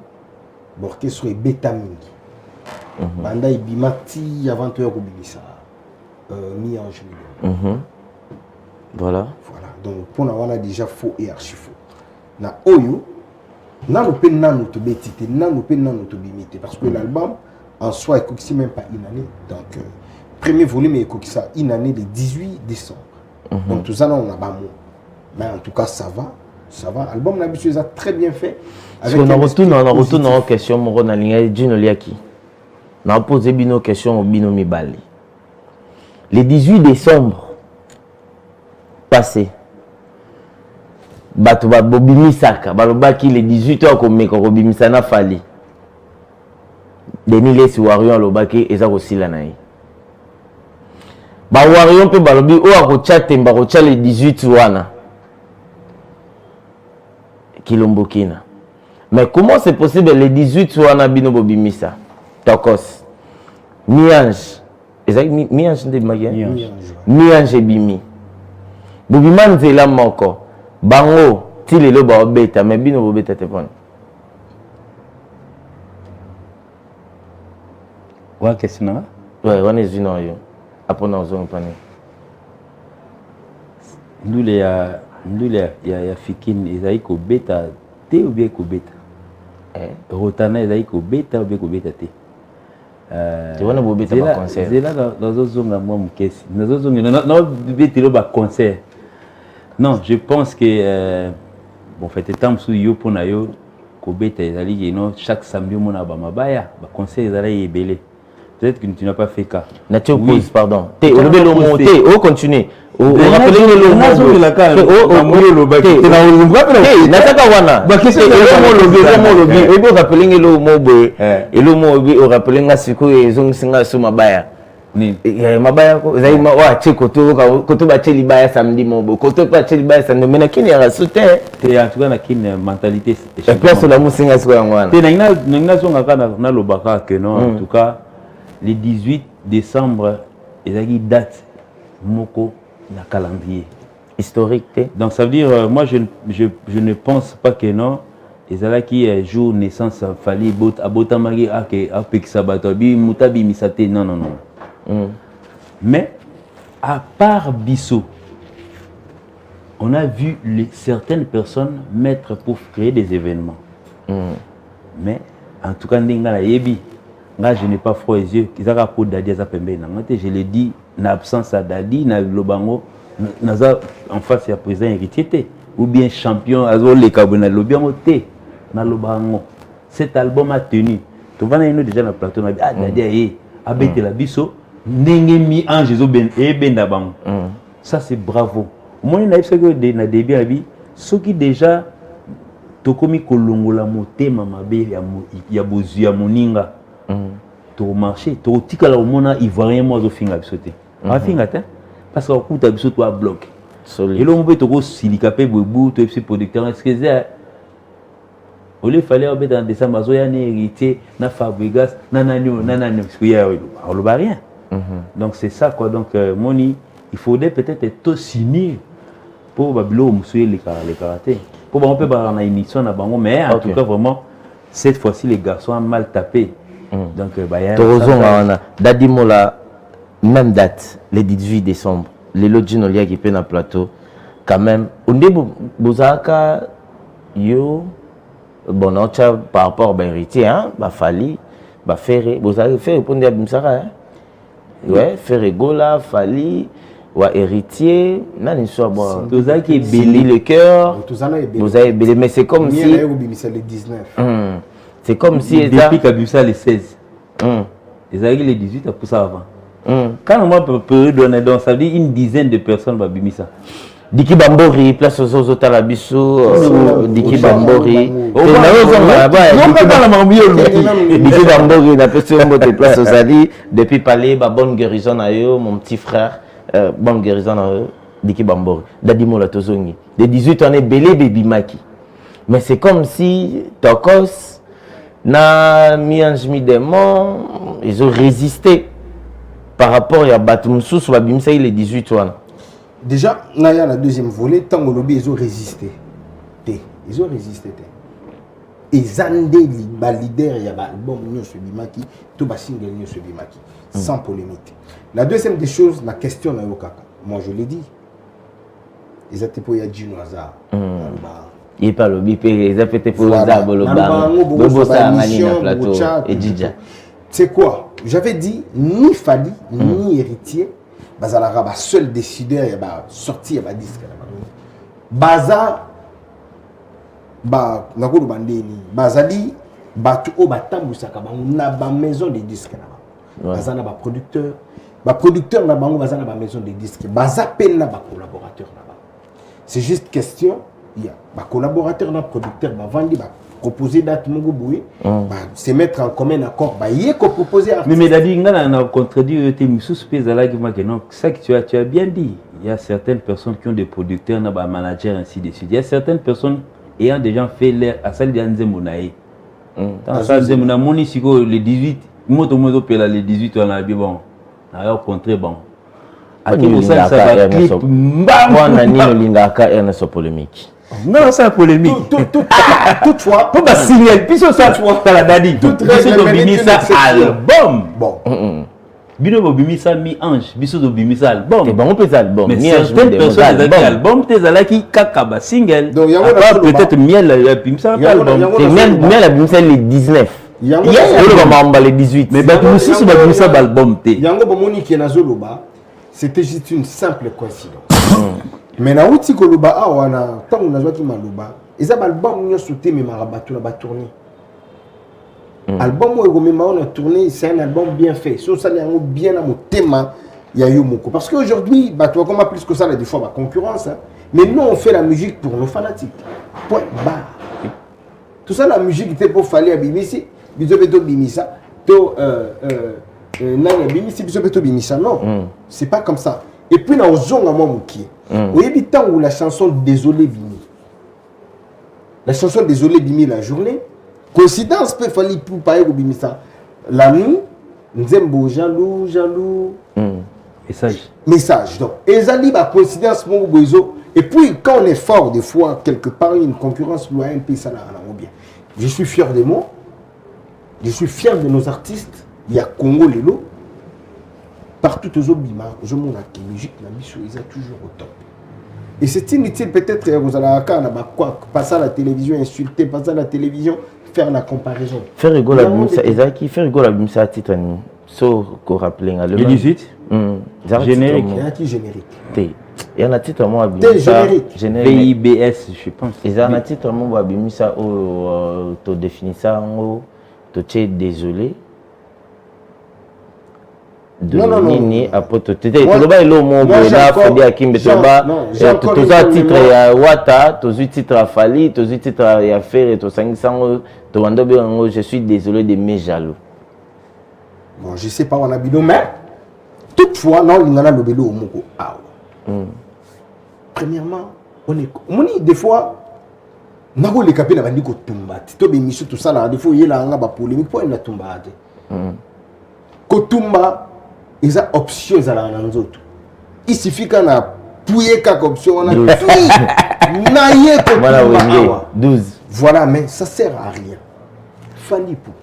l'orchestre est bêta mingi. Banda ibimati avant toi ko bimisa. Mi en juillet. voilà Donc pour on a déjà faux et archi faux. Na oyo nano pe nano to betite nano pe nano to bimite parce que l'album en soi est coxi même pas une année. Donc premier volume est coxi ça une année le 18 décembre. Donc tout ça on a pas mot. Mais en tout cas ça va. Ça va. L'album a très bien fait. on retourne en question mon na linga Dino Liaki. On posé bino question au bino mibali. Le 18 décembre passé bato ba bobimisaka balobaki le 18 heures komeka kobimisa na fali Denis Lesi Warion alobaki eza kosila na ye ba Warion pe balobi o akotya temba kotya le 18 wana Kilombokina. Mais comment c'est possible le 18 wana bino bobimisa Tokos Miange ezaki Miange nde magia Miange bimi bobima nzela moko bango ti lelo baobeta mais bino bobeta te pone wa question ouais wana ezino yo apona ozongo pane ndule ya fikine ezali kobeta te ou bien kobeta rotana ezali kobeta ou bien kobeta te tu wana bobeta ba concert zela nazozonga mwa mukesi nazozonga na betelo ba concert. Non, je pense que bon fait temps sous yo pona yo kobeta ezali non chaque samedi mona ba mabaya ba concert ezali ebele. Peut-être que tu n'as pas fait cas. Nature pause pardon. Te o le monter, o continuer. O rappeler le mot la carte. O lo ba. Nataka wana. Ba kese le lobby. E bo rappeler le mot boy. Et le mot bi o rappeler nga siku ezong singa su mabaya. Ni mabaya ko zai ma wa che koto ba che libaya samedi mobo. Koto ba che libaya samedi mena kini ya soutien. Te en tout cas na kini mentalité. Et place la musinga su ngwana. Te na zonga kana na lobaka que non en tout cas le 18 décembre, il y a une date moko na calendrier historique. Donc ça veut dire, moi je ne pense pas que non. Il y a qui jour naissance fallait abotamagi ake apexabatobi mutabi misate non. Mais à part Bissot, on a vu certaines personnes mettre pour créer des événements. Mais en tout cas ndinga yebi. Là, je n'ai pas froid les yeux. Ils ont pour Dadi je l'ai dit, en absence à Dadi, na Lobango, en face il y a président héritier ou bien champion Azol les Kabuna Lobiamote na Lobango. Cet album a tenu. Tu vas déjà dans le plateau, ah Dadi a bêté la biso, n'engemi en Jésus ben et ben d'abang. Ça c'est bravo. Moi il a fait que na début à vie, ceux qui déjà tokomi kolongola motema mabe ya bozu ya moninga. Au marché, tu as au monde ivoirien moi au finga bisoté. On finga te parce que coup tu bisoté à bloc. Et là on peut te silicapé boubou, tu es producteur excusez. Au lieu fallait en dans décembre zoya né héritier na Fabregas nanani parce qu'il y a on le rien. Donc c'est ça quoi donc Moni, il faudrait peut-être tout signer pour babilo monsieur les karaté. Pour on peut pas en émission na bango mais en tout cas vraiment cette fois-ci les garçons ont mal tapé. Donc, Dadi Mola, même date, le 18 décembre, les Lodjino Lia qui peuvent plateau, quand même, on dit Bouzaka, yo, bon, non, par rapport à l'héritier, hein, bah, Fali, bah, Ferré, Bouzaka, Ferré, pour dire Bimsara, hein, ouais, Ferré Gola, Fali, ou héritier, nan une soit bon, Bouzaka qui est belé le cœur, Bouzaka est belé, mais c'est comme si. C'est le 19. C'est comme si depuis Kabisa les 16. Ils arrivent les 18 pour ça avant. Quand on peut donner donc ça veut dire une dizaine de personnes va bimisa. Diki Bambori place aux autres Talabiso Diki Bambori. Diki Bambori n'a pas de place aux Ali depuis parler bonne guérison à eux mon petit frère bonne guérison à eux Diki Bambori. Dadi Mola Tozongi. De 18 ans belé baby maki. Mais c'est comme si Tokos na mi-ange mi-démon, ils ont résisté par rapport à Batum Sous, Babimsa, il est 18 ans. Déjà, là, il y a la deuxième volet, tant que ils ont résisté. Ils ont résisté. Et Zandé, le leader, il y a l'album Nyonso Bimaki, tout le single Nyonso Bimaki, sans polémique. La deuxième des choses, la question de Yokaka. Moi, je l'ai dit. Ils étaient pour Yadjino Hazard. Il parle, ils ont fait pour Hazard, Bobo Saramani, na plateau, et Djidja. C'est quoi? J'avais dit, ni Fali, ni héritier, Bazalara, seul décideur, il va sortir, il va disque. Baza, nakolo bandeni bazali batu o batambusaka bango na ba maison de disques na baza na ba producteur na bango baza na ba maison de disques baza peine na ba collaborateur na ba c'est juste question il y a ba collaborateur na producteur ba vandi ba proposer date mongo boui ba se mettre en commun accord ba yé ko proposer mais dadi ngana na contredire te musus pezala ki maki non ça que tu as bien dit il y a certaines personnes qui ont des producteurs na ba managers ainsi de suite il y a certaines personnes ayant déjà fait l'air à celle d'Anzemonae. Dans ça, Anzemona, mon ici, le 18, moi, tout le monde peut le 18, on a dit bon, on a rencontré bon. À qui vous ça va clip, on a ni le lingaka et on a polémique. Non, c'est polémique. Toutefois, pour ma signal, puis ça, tu as la dadi. Tout ça album. Bon. Bino bobimisa mi-ange, biso bobimisa album. Et bon, on peut ça album. Mais certaines personnes ont album, t'es allé qui kakaba single. Donc, peut-être miel, bimisa album. Et miel la bimisa les 19. Yes, on va les 18. Mais aussi c'est bimisa album té. Yango bomoni qui na zoloba, c'était juste une simple coïncidence. Mais na outi koloba awana, tant on a joué qui maloba, ils ont album nyo sauté mais marabatu la ba tourner. Album où on a tourné, c'est un album bien fait. So ça est bien à mon thème, il y a eu beaucoup. Parce qu'aujourd'hui, tu vois comme plus que ça, des fois la concurrence. Hein. Mais nous on fait la musique pour nos fanatiques. Point barre. Tout ça la musique était pour fallait à Bimisi, bisobeto Bimisa, to nana Bimisi, bisobeto Bimisa. Non, c'est pas comme ça. Et puis dans zone à moi mouki. Au temps où la chanson Désolé Bimi. La chanson Désolé Bimi la journée. Coïncidence peut falloir pour parler au Bimisa. La nuit, Nzembo jaloux. Message. Donc, ezali ba coïncidence mon boizo. Et puis quand on est fort des fois quelque part une concurrence doit un peu ça là bien. Je suis fier de moi. Je suis fier de nos artistes. Il y a Congo Lelo. Partout aux Obima, je m'en acquis musique la mission ils sont toujours au top. Et c'est inutile peut-être vous allez passer à la télévision insulter, passer à la télévision faire la comparaison. Faire rigoler la bimsa, Ezaki, faire rigoler la bimsa à titre so qu'on rappelle le 18 générique. Il y a qui générique. Il y en a titre moi bimsa générique VIBS je pense. Il y en a titre moi bimsa au to définir ça en to tu désolé. Non. Nini apoto tete toba elo mo boda fodi akimbe toba toza titre ya wata tozu titre ya fali tozu titre ya faire to sangisango to wandobe ngo je suis désolé de mes jaloux. Bon je sais pas on a bidon mais toutefois non lingana lobelo omoko awa. Premièrement on est des fois nako le kapena bandi ko tumba to be misu tout ça là des fois yela nga ba polémique pour na tumba ate. Kotumba ils ont option à la nzoto. Il suffit qu'on a pouillé quelques options, on a naïe comme 12. Voilà, mais ça sert à rien. Fali Poupa,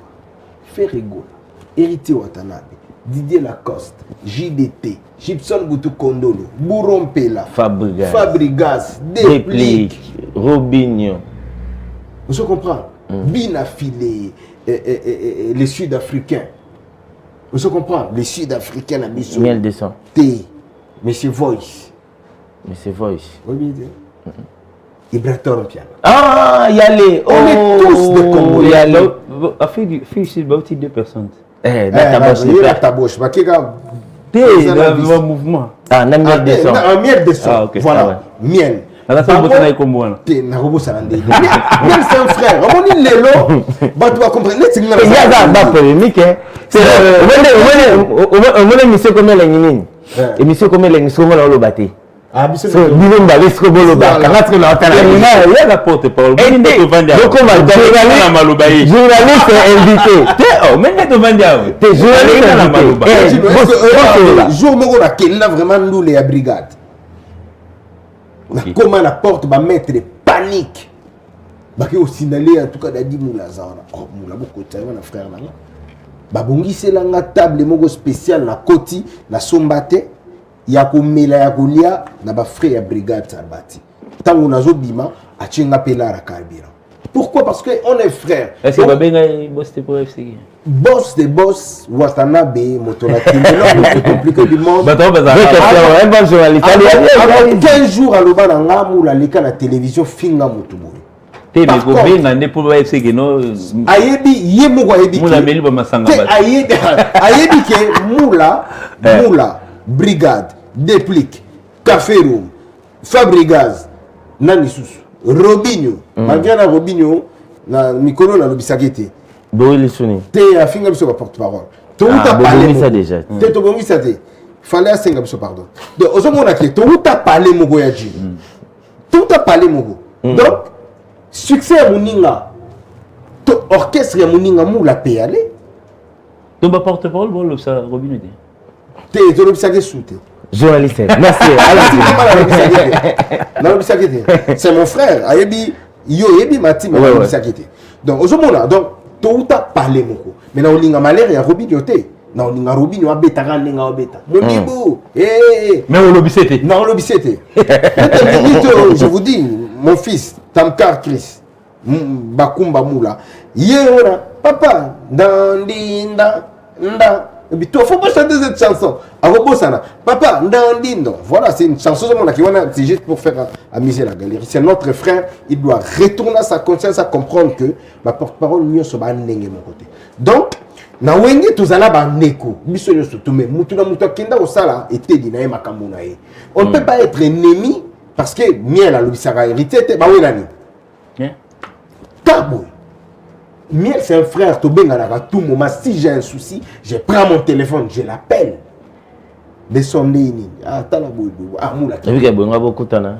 Ferrigola, Héritier Watanabe, Didier Lacoste, JDT, Gibson Boutou Kondolo, Bourron Pela, Fabrigas, Déplique, Robinho. Vous comprenez? Binafilé, les Sud-Africains. Vous comprenez? Les Sud-Africains la mission. Miel de sang. T. Monsieur Voice. Oui, bien dit. Ibrator piano. Ah, y aller. On est tous des Congolais. Y aller. A fait aussi 2 personnes. Ta bouche. T, mouvement. Ah, na miel de sang. Un miel de sang. Voilà. Miel. Miel, c'est un frère. On est l'élo. Tu vas comprendre. Il y a un polémique. On monsieur comme l'ennemi. Et monsieur comme l'ennemi, on l'a battu. Ah, biso So, bino mbalesko boloba. Kanatko na otala. Il y a la porte-parole. Journaliste invité. Oh, mais tu vas dire. T'es journaliste jour moko na kenda vraiment ndule ya brigade. Comment la porte va mettre des paniques. Baki au signaler en tout cas dadi moula zana. Oh moula boko taïwa na frère na. Babongisi la nga table moko spécial na koti na sombate ya komela ya kolia na ba frère ya brigade sabati. Tango nazo bima achinga pela ra carburant. Pourquoi? Parce que on est frères. Est-ce que Babenga boss pour FC? Boss de boss Watanabe motola kimelo c'est compliqué du monde. Bah toi bah un bon journaliste. Avant 15 jours à loba na ngamu la leka na télévision finga motubo. Te mais Babenga ne pour FC que no ayebi ye moko ayebi mula meli ba masanga ba. Ayebi ke mula brigade déplique café room Fabrigaz nani susu Robinho malgré na Robinho na mikolo na lobisakete Boili Suni. te afinga biso ba porte-parole to uta parler ça déjà. te to bongi ça te fallait asenga biso pardon donc ozomona ke to uta parler moko ya ji to uta parler moko donc succès ya moninga to orchestre ya moninga mula pe aller Donc ba porte-parole bon le ça Robin dit. te to lobisakete soute Journaliste. Merci. c'est mon frère ayebi yo yebi matima lobisakete donc ozomona donc to uta parler moko mais na olinga malere ya Robinho te na olinga Robinho abetaka ndenga obeta monibu Mais on l'obisete. non lobisete je vous dis mon fils Tamkar Chris Bakumba Moula yéora papa dandinda nda et toi faut pas chanter cette chanson Arobosana papa ndandindo voilà c'est une chanson c'est juste pour faire amuser la galerie c'est notre frère il doit retourner à sa conscience à comprendre que ma porte-parole mieux se bat ndenge mon côté donc na wenge tozala ba ndeko biso nyonso tume mutu na mutu akenda osala etedi na ye makambo na ye on ne peut pas être ennemi parce que miel alobisaka hérité te bawe nani Tabo miel c'est un frère tobenganaka tout moment si j'ai un souci je prends mon téléphone je l'appelle de son nini ah tala boy ah moula Vu que bonga beaucoup tana.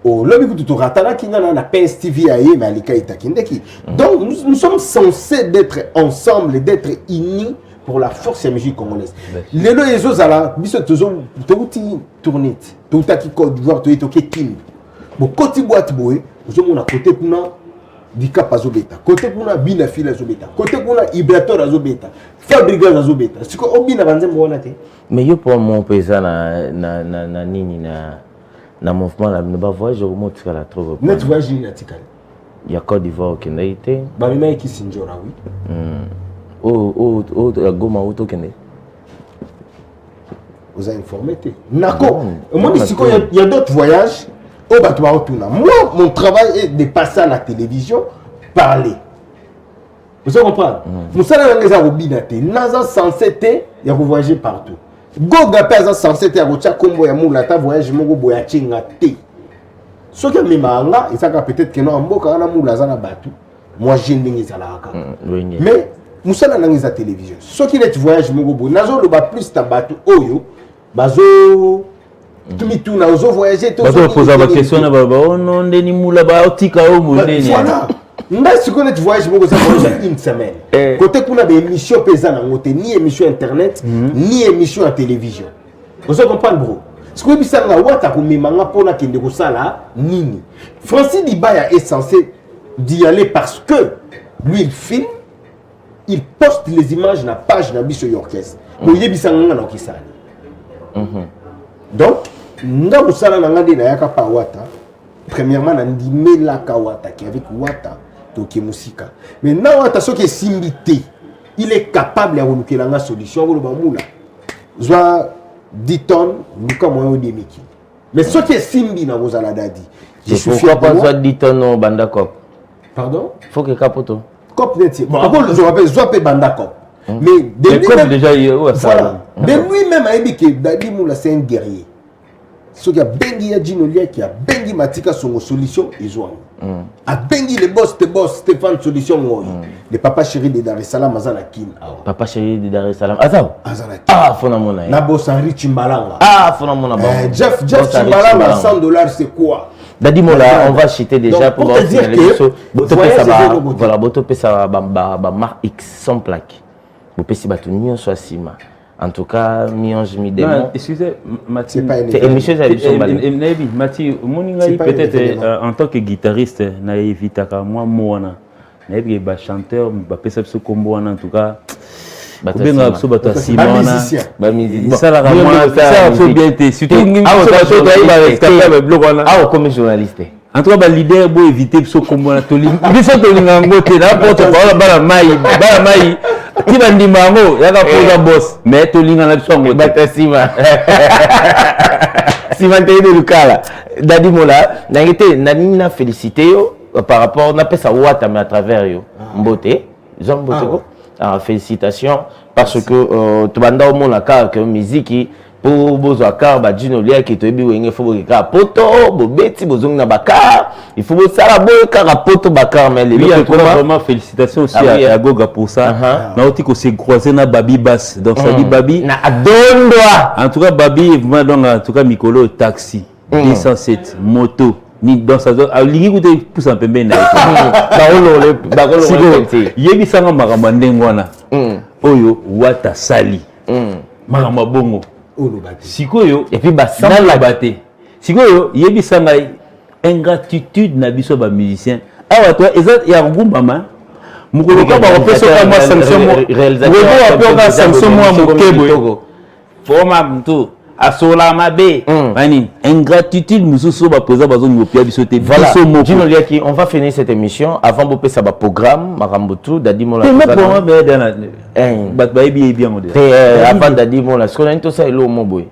oh lobi kutu to ratana kinga na PS TV aye mais alika itakindeki donc nous sommes censés d'être ensemble et d'être unis pour la force de la musique congolaise. Les deux les autres là biso tozo touti tourner touti Côte d'Ivoire to etoke kim bo koti boîte boy ozo mona côté kuna dika pazobeta côté kuna bina fila zobeta côté kuna Ibrator azobeta Fabrigaz azobeta siko obina banzembo wana te Mais yo pour mon paysan na nini na mouvement la ne ba voyage au mot la trop. net voyage ni atikali Il y a Côte d'Ivoire qui n'a été. ba mima ki sinjora oui Goma auto kende. Vous avez informé Nako moi il y a d'autres voyages au bateau retourna moi mon travail est de passer à la télévision parler vous comprenez nous savons les arobinate naza censé te ya voyager partout goga pesa censé te ya kotia kombo ya mulata voyage moko boya chinga te soki memanga isaka peut-être que non mboka na mulaza na batu moi j'ai ndingi zalaka mais musala na ngisa télévision soki net voyage moko bo nazo loba plus ta batu oyo bazo tumi tu na ozo voyager to bazo poser ba question na baba oh non ndeni mula ba otika o mondeni voilà nda siko net voyage moko ça pour une semaine côté kuna des émissions pesa na ngote ni émission internet ni émission à télévision vous comprenez bro siko bisanga wata ko memanga pona kende ko sala nini Francis Dibaya est censé d'y aller parce que lui il filme il poste les images na page na biso orchestre ko yebisanga na okisani donc nga musala na ngande na yaka pa wata premièrement na ndimela ka wata qui avec wata to ki musika mais na wata soki simbité il est capable ya kolukela nga solution ko ba mula zwa 10 tonnes luka moyo demiki mais soki simbi na bozala dadi je suis fier pas zwa 10 tonnes banda cop pardon faut que capoto cop net bon après je rappelle zwa pe banda cop mais de lui déjà voilà de lui-même a dit que Dadi Moula c'est un guerrier ceux qui a bengi ya Ginolia qui a bengi Matika son solution ils ont a bengi les boss Stéphane solution le papa chéri de Dar es Salaam azana kin Papa chéri de Dar es Salaam azana fona mona na boss Henri Chimbalanga fona mona Jeff Chimbalanga $100 c'est quoi Dadi Mola, on va chuter déjà pour te dire que voilà, Boto Pesa Mark X sans plaque. Vous pouvez battre Nyon soit Sima. En tout cas, Mionge Midémon. Excusez, Mathieu. C'est émission Mathieu, peut-être en tant que guitariste, Naïvitaka, moi, Naïvi, chanteur, Pesa Combo, en tout cas. Comme journaliste. En tout cas, le leader doit éviter ce combat. Il faut que n'importe qui va dire mango, il y a un boss, mais tu l'as la chanson. Si vous avez de Lucala, Dadi Mola, n'a félicité par rapport, on appelle ça Ouattame à travers yo. Mbote, Jean Mboteko. Félicitations parce que tu vas dans mon accord que musique pour vos accords bah Ginolia qui te dit il faut que poto bobeti bozong na bakar il faut ça la boy car poto bakar mais les vraiment félicitations aussi à Goga pour ça na oti ko s'est croisé na Babi Bass donc ça dit Babi na adondoa en tout cas Babi donc en tout cas Mikolo taxi 207 moto ni dans sa zone a lingi ko pousse un peu ben na yebi sanga makamande ngwana oyo wata sali makamba bongo sikoyo et puis basamba la baté sikoyo yebi sanga ingratitude na biso ba musicien awa toi ya ngumbama mukolo ka ba peso ka moi sanction mo réalisateur ka sanction mo mokebo forma mtu asola mabe mani ingratitude mususu ba présent bazo nyopia biso te voilà Ginolia qui on va finir cette émission avant de passer ba programme marambotu Dadi Mola avant Dadi Mola ce qu'on a tout ça elo moboy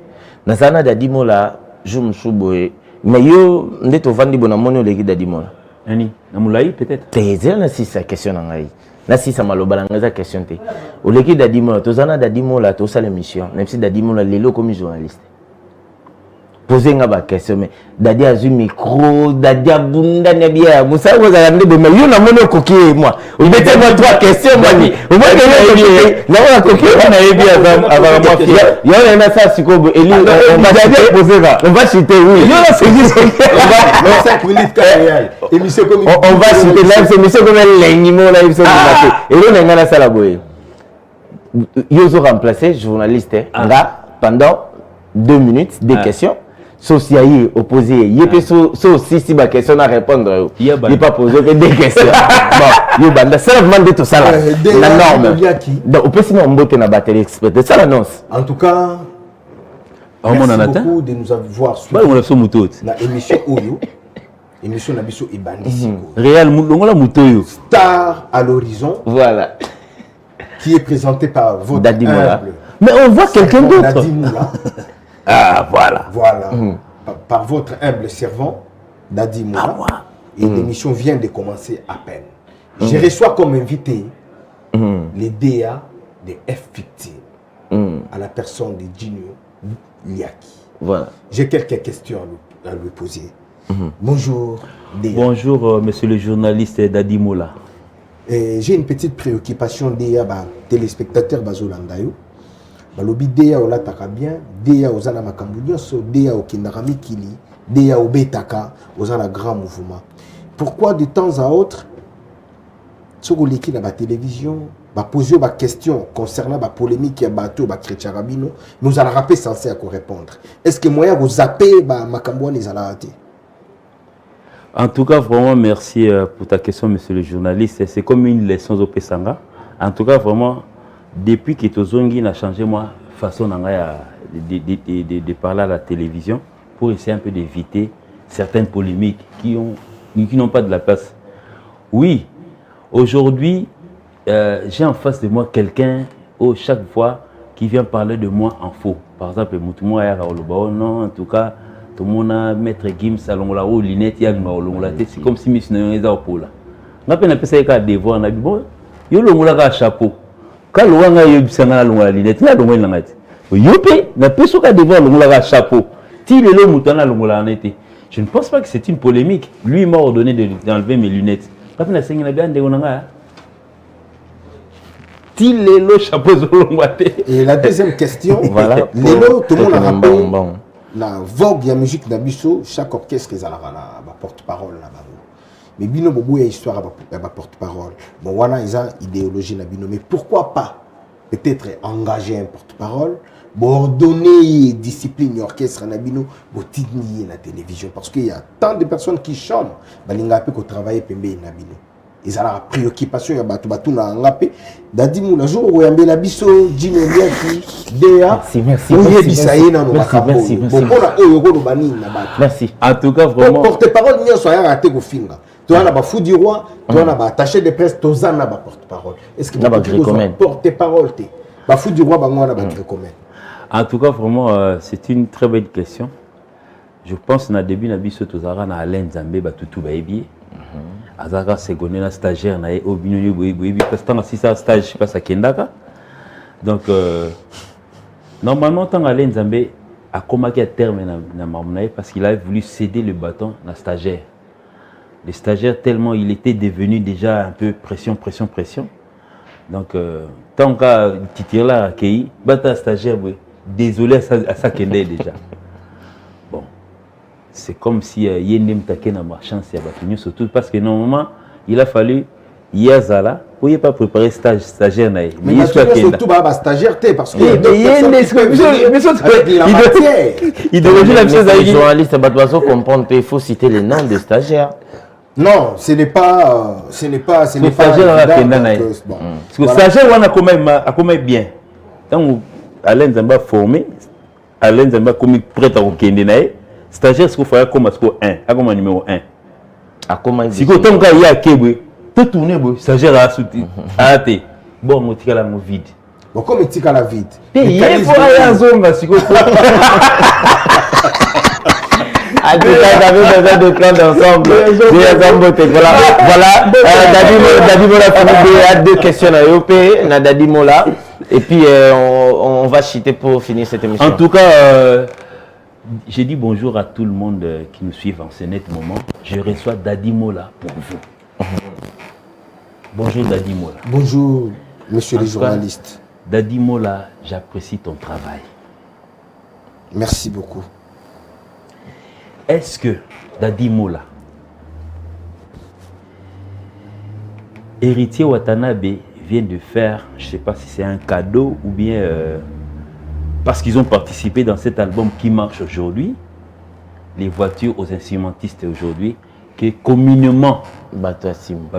nazana Dadi Mola jour msuboy mais yo ndeto vandi bona moni oleki Dadi Mola ani na mulai peut-être c'est na si sa question na ngai na si sa maloba na ngai question te oleki Dadi Mola tozana Dadi Mola to sa l'émission même si Dadi Mola lelo comme journaliste poser nga ba question mais Dadi azu micro Dadi abunda na bia musa wazala ndebo mais yo na mono kokie moi obete moi trois questions mani obete na wala kokie na yebi avant moi fier yo na ça sikobo eli on va poser là on va citer oui yo na c'est juste on va 5 minutes carrière émission comme on va citer là c'est émission comme l'enimo là ils sont battus et là on a na ça la boye yo zo remplacer journaliste nga pendant 2 minutes des questions sauf y opposé il peut aussi si ma question à répondre il pas poser que des questions bon yo banda ça vraiment de tout ça la norme donc on peut sinon mbote na batterie expert ça l'annonce en tout cas merci beaucoup de nous avoir suivi la émission Oyo émission na biso ebandi réel longola mutoyo star à l'horizon voilà qui est présenté par votre Dadi Mola mais on voit quelqu'un d'autre Dadi Mola. Ah, voilà. Voilà. Par votre humble servant, Dadi Mola. Et l'émission vient de commencer à peine. Je reçois comme invité les DA de F15 à la personne de Gino Liaki. Voilà. J'ai quelques questions à lui poser. Bonjour, DA. Bonjour, monsieur le journaliste Dadi Mola. J'ai une petite préoccupation, DA, téléspectateur Bazolandayo. Balobi Deya olataka bien, Deya ozana makambu nyonso, Deya okindaka mikili, Deya obetaka ozana grand mouvement. Pourquoi de temps à autre soko leki na ba télévision, ba poser ba question concernant ba polémique ya bateau ba chrétien rabino, nous allons rappeler censé à quoi répondre. Est-ce que moyen vous zapper ba makambu les alati? En tout cas, vraiment merci pour ta question, monsieur le journaliste. C'est comme une leçon au Pesanga. En tout cas, vraiment depuis que Tozongi a changé ma façon de parler à la télévision pour essayer un peu d'éviter certaines polémiques qui n'ont pas de la place. Oui, aujourd'hui, j'ai en face de moi quelqu'un chaque fois qui vient parler de moi en faux. Par exemple, non, en tout cas, tout le monde a maître Gims à l'ongla ou Linette, c'est comme si Miss Nayon est au pôle. On a ça un devoir, on a dit bon, il y a l'ongla chapeau. Quand l'on a eu un lunette, il y a un lunette. Yope, na peso ka devoir l'ongla chapeau. Tilelo Moutana Longola en été. Je ne pense pas que c'est une polémique. Lui m'a ordonné d'enlever mes lunettes. Tilelo chapeau Zolongwate. Et la deuxième question, Voilà. Lelo, tout le monde a rappelé Bon. la vogue de la musique d'Abisso, chaque orchestre est à la porte-parole là-bas. Mais bino bobo il y a histoire à la porte-parole. Bon voilà ils ont idéologie na bino mais pourquoi pas peut-être engager un porte-parole, bon donner discipline orchestre na bino, bon tenir la télévision parce qu'il y a tant de personnes qui chantent, balinga pe ko travailler pembe na bino. Ils ont la préoccupation ya batu na ngapé dadi mu na jour où yambela biso Jimmy Ndiaki Dea Merci. Merci. En tout cas, vraiment. Porte-parole n'y a soit raté au finga. Tu as la fou du roi, tu as la attaché de presse, tu as la porte-parole. Est-ce que tu as porte-parole te ba fou du roi ba ngona ba recommande. En tout cas, vraiment, c'est une très belle question. Je pense que na début na biso tozara na Alain Nzambe ba tutu ba ebi. Azaka secondaire na stagiaire na e obino boyebi parce que si ça stage pas ça kendaka. Donc normalement tant Alain Nzambe a commencé à terme na mamunaye parce qu'il a voulu céder le bâton na stagiaire. Le stagiaire tellement il était devenu déjà un peu pression. Donc tant qu'à titulaire là accueilli, bata stagiaire désolé à ça kende déjà. Bon. C'est comme si Yendem Take na ma chance ya batunu surtout parce que normalement il a fallu Yazala pour y pas préparer stagiaire naï. Mais il soit surtout ba stagiaire té parce que il devait la même chose avec les journalistes batouazo comprendre il faut citer les noms des stagiaires. Non, ce n'est pas stagiaire là kenda naï. Parce que stagiaire on a comment bien. Tant Alain Zamba formé, Alain Zamba comme prêt à kende naï. Stagiaire, ce qu'il faut comme 1, comme numéro 1. Si vous avez un gars qui est tout tourné, stagiaire a soutenu. Bon, on tire la vide. Bon, comme il tire la vide. Il faut aller en zone, si vous avez besoin de prendre ensemble. Voilà. Dadi Mola a deux questions à Europe, Dadi Mola. Et puis, on va chiter pour finir cette émission. En tout cas, j'ai dit bonjour à tout le monde qui nous suit en ce net moment. Je reçois Dadi Mola pour vous. Bonjour Dadi Mola. Bonjour, monsieur les journalistes. Dadi Mola, j'apprécie ton travail. Merci beaucoup. Est-ce que Dadi Mola, héritier Watanabe, vient de faire, je ne sais pas si c'est un cadeau ou bien... parce qu'ils ont participé dans cet album qui marche aujourd'hui, les voitures aux instrumentistes aujourd'hui, que communément, champion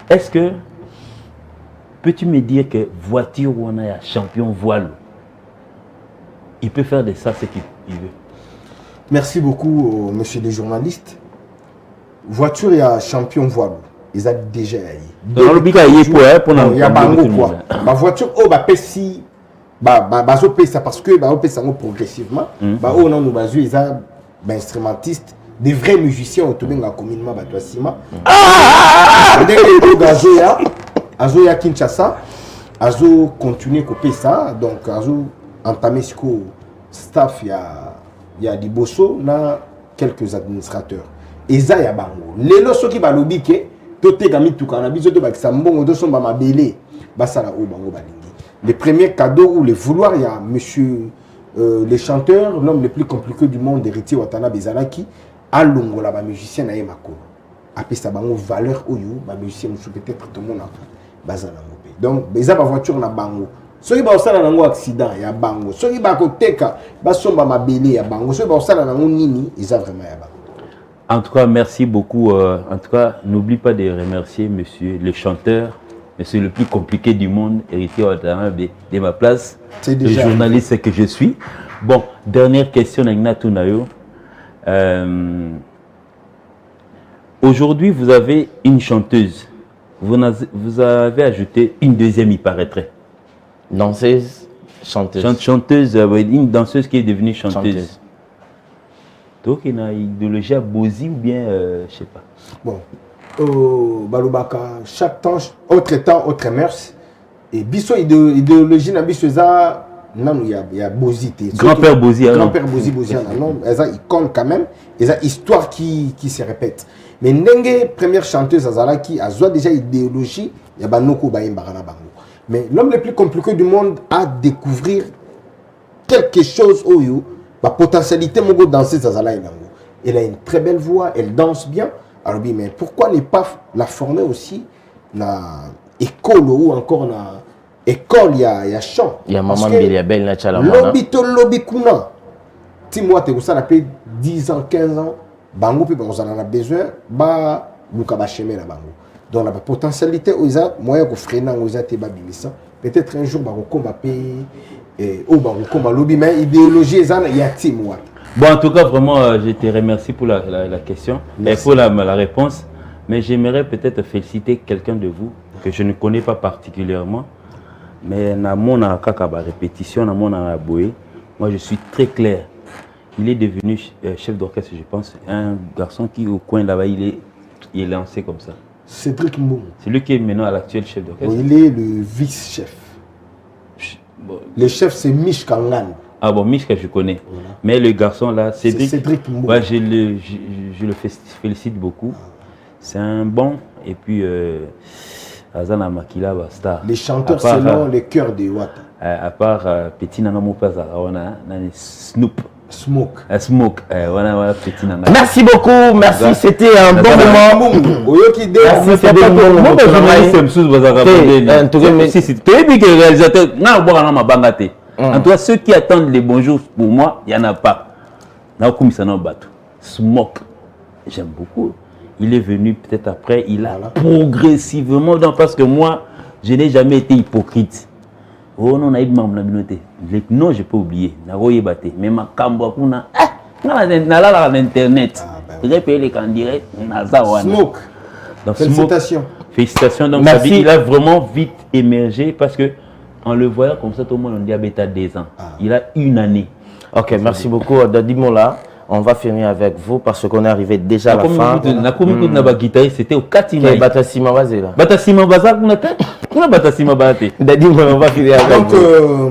est-ce que peux-tu me dire que voiture où on a champion voile, il peut faire de ça ce qu'il veut? Merci beaucoup, monsieur les journalistes. Voiture, il y a champion voile. Ils ont déjà ma voiture, oh, bah, pessi, bah, ça parce que, bah, ça progressivement. Bah, oh, non, nous, bah, ils ont, bah, instrumentistes, des vrais musiciens, autour de la commune, bah, toi, Sima. Azo ya Kinshasa, Azo continue à couper ça, donc, Azo entamé ce staff, il y a des bosso, na quelques administrateurs. Eza ya bango lelo soki balobi ke toteka mituka na biso to bakisa mbongo to somba mabele basala o bango balingi. Le premier cadeau ou le vouloir il y a monsieur le chanteur, l'homme le plus compliqué du monde, héritier Watanabe Ezalaki alongola ba musicien na ye makolo apesa bango valeur oyo ba musicien musu peut-être tout le monde bazala ngopé. Donc beza ba voiture na bango soki ba osala nango accident ya bango soki ba koteka ba somba mabele ya bango soki ba osala nango nini eza vraiment ya bango. En tout cas, merci beaucoup. En tout cas, n'oublie pas de remercier monsieur le chanteur, monsieur le plus compliqué du monde, héritier Watanabe de ma place, le journaliste que je suis. Bon, dernière question, Ignatou Nayo. Aujourd'hui, vous avez une chanteuse. Vous avez ajouté une deuxième, il paraîtrait. Danseuse, chanteuse. Chanteuse, une danseuse qui est devenue chanteuse. Donc, il y a une idéologie à Bozi ou bien, je ne sais pas. Bon, balobaka chaque temps autre mœurs et biso idéologie na biso eza nanu ya bozité grand-père Bozi non eza icône quand même eza histoire qui se répète mais ndenge première chanteuse azalaki azwa déjà idéologie ya banoko bayembaka na bango mais l'homme le plus compliqué du monde à découvrir quelque chose oyo ba potentialité moko danseuse azala nango elle a une très belle voix elle danse bien. Alors, mais pourquoi ne pas la former aussi dans l'école ou encore dans l'école, il y a chant. Il y a maman Bilia Belle Nachala. Lobby to lobby kuna. Si moi, tu as 10 ans, 15 ans, bango puis on en a besoin, bah, luka ba chemin la bango. Donc la potentialité oza moyen ko freiner oza te ba bimisa. Peut-être un jour ba ko ma paix au ba ko ma lobby mais idéologie ezana ya timwa. Bon, en tout cas, vraiment, je te remercie pour la question et pour la réponse. Mais j'aimerais peut-être féliciter quelqu'un de vous que je ne connais pas particulièrement. Mais dans mon répétition, dans mon aboye, moi je suis très clair. Il est devenu chef d'orchestre, je pense. Un garçon qui, au coin là-bas, il est lancé comme ça. Cédric Mbou. C'est lui qui est maintenant à l'actuel chef d'orchestre. Il est le vice-chef. Bon. Le chef, c'est Mich Kangan. Ah bon, Mich que je connais. Voilà. Mais le garçon là, Cédric Mbou. Ouais, je le félicite beaucoup. C'est un bon. Et puis, Azana Makila Basta. Les chanteurs selon les cœurs de Wata. À part Petit Nana Mopaza, on a Snoop. Smoke. Smoke. Petit Nana. Merci beaucoup, merci. C'était un bon moment. Merci, c'était un bon moment. En tout cas, ceux qui attendent les bonjours pour moi, il n'y en a pas. Smoke, j'aime beaucoup. Il est venu peut-être après, il a progressivement, parce que moi, je n'ai jamais été hypocrite. Oh non, non, je peux oublier. Mais ma camboakuna, internet. Je vais payer les candidats. Smoke. Félicitations. Félicitations. Donc, merci. Il a vraiment vite émergé parce que en le voyant comme ça, tout le monde on dit à Beta 2 ans. Il a une année. Ok, merci beaucoup, Dadi Mola. On va finir avec vous parce qu'on est arrivé déjà à la fin. La guitariste, c'était au Katina. Batasima Bazela. Batasima Bazela, on a Batasima Bazela. Dadi Mola, on va finir avec donc, vous.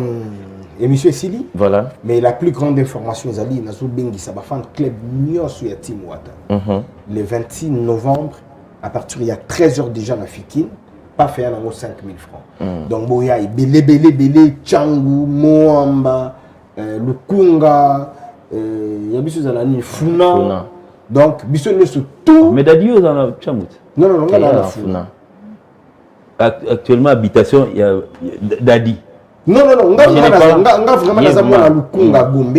Émission Sili. Voilà. Mais la plus grande information, Zali, Nazo Bengi, ça va faire un club Nyon sur Yatim Wata. Le 26 novembre, à partir il y a 13h déjà dans Fikine. Pas fait un 5 000 francs. Donc, il y a Belé, Tchangou, Moamba, Lukunga, il y a Bissou Zalani, Funa. Donc, Bissou ne se tout. Mais d'ailleurs, dans la Tchangou. Non, on a la Funa. Actuellement, habitation, il y a Dadi. Non, on a vraiment la Lukunga Gombe.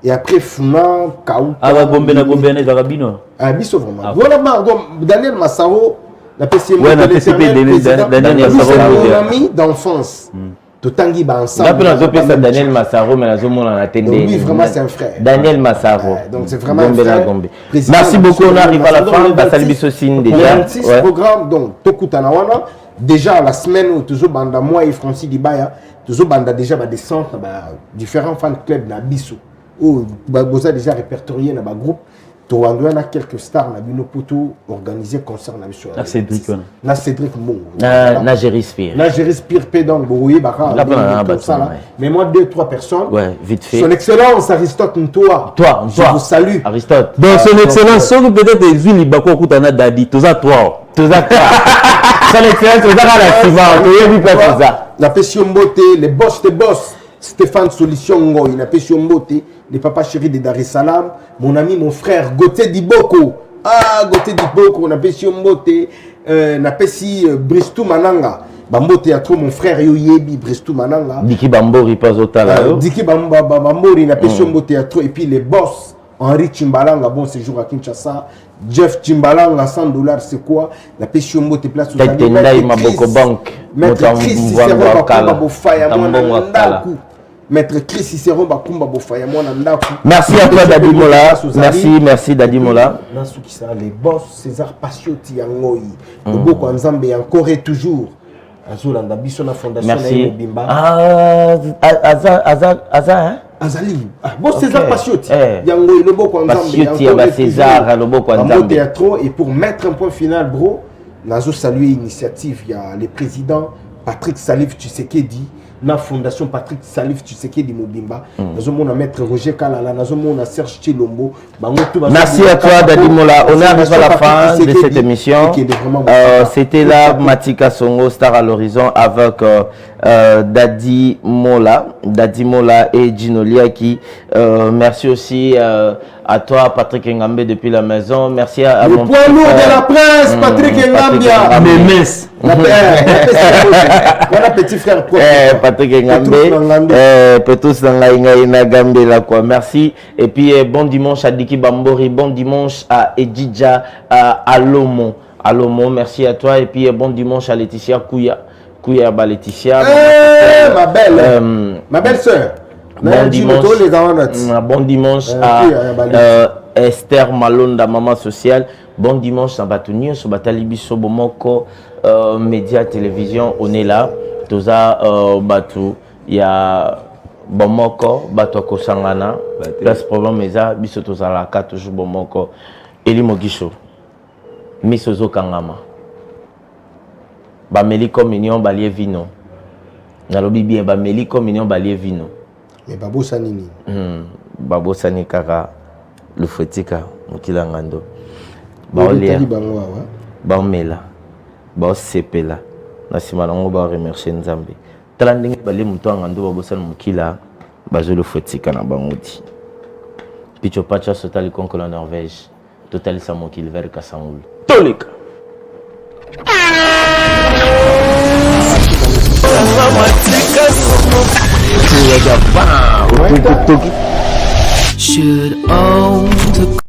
Et après, Funa, Kaou. Ah, Gombe, na Zarabino. Ah, Bissou vraiment. Voilà, Daniel Massaro. La PCM, Daniel Massaro, mon ami d'enfance. Totangi ba ensemble. Daniel Massaro, mais oui, vraiment c'est un frère. Daniel Massaro. Donc c'est vraiment un frère. Merci beaucoup, on arrive à la fin. Déjà. 26 programmes, donc Tokutanawana. Déjà la semaine où toujours banda moi et Francis Dibaya, toujours banda déjà va descendre différents fan clubs na Bissou. Où vous avez déjà répertorié dans le groupe. On a quelques stars na bino poto organisé concert na biso na Cédric Mbongo na Jéréspire donc boye baka mais moi 2-3 personnes vite fait son excellence Aristote toi je vous salue Aristote donc son excellence peut-être Zuli Bako kutana Dadi toza 3 son excellence toza la ciment la passion beauté les boss de boss Stéphane Solution Ngoy na passion beauté les papas chéris de Dar es Salaam, mon ami, mon frère, Gauthier Diboko. Ah, Gauthier Diboko, on a pêché Mbote, on a pêché Bristou Mananga. Bambote a trop mon frère Yoyebi, Bristou Mananga. Diki Bambori, pas au talent. Diki Bambori, on a pêché Mbote a trop. Et puis les boss, Henri Chimbalanga, bon séjour à Kinshasa. Jeff Chimbalanga, $100, c'est quoi? La pêché Mbote place où ça dit. Maître Chris, Cicéron, Bakumba, Bofaya, Maître Chris Cicéron Bakumba Bofaya moi Nandaku. Merci à toi Dadi Mola. Merci Dadi Mola. Nasu qui ça les boss César Patioti Yangoyi. Le Boko Nzambe encore et toujours. Azolanda biso na fondation na Bimba. Aza Azali. Bon, César Passioti. Eh. Yango et le beau quoi. Passioti, César, le beau quoi. Théâtre. Et pour mettre un point final, bro, Nazo saluer l'initiative. Il y a le président Patrick Salif Tshisekedi. La fondation Patrick Salif Tshisekedi Mobimba. Nazo mon maître Roger Kalala. Nazo mon Serge Chilombo. Merci à toi, Dadi Mola. On arrive à la fin de cette émission. C'était là Matika Songo, Star à l'horizon, avec Dadi Mola et Gino Liaki. Merci aussi à toi, Patrick Ngambe, depuis la maison. Merci à le mon poids lourd de la presse, Patrick Ngambia. Mémès. Voilà, petit frère. Patrick Ngambe, Petrus Nangaïna Gambe là quoi. Merci. Et puis bon dimanche à Diki Bambori, bon dimanche à Edidja, à Lomo. Merci à toi. Et puis bon dimanche à Laetitia Kouya Laetitia. Ma belle sœur. Bon dimanche à Esther Malonda, maman sociale. Bon dimanche à Batounio, sur Batalibiso Bomoko, média, télévision, on est là. Toza Batou, il y a Bomoko, Batoko Sangana, place problème Meza, Biso Toza Laka, toujours Bomoko, Eli Mogisho, Misozo Kangama. Bameliko Mignon Balie Vino. Nalobi bien, Bameliko Mignon Balie Vino. Mais Babo Sanini. Babo Sani Kaka, le Fetika, Mokila Ngando. Baolia. Baomela. Baosepela. Nasima nango ba remercier Nzambe. Tala ndenge bale mutu Ngando Babosana Mokila, bazo le Fetika na bangoti. Picho Pacha sotali konko la Norvège. Total sa Mokil vers Kasangoul. Tolika. Should own the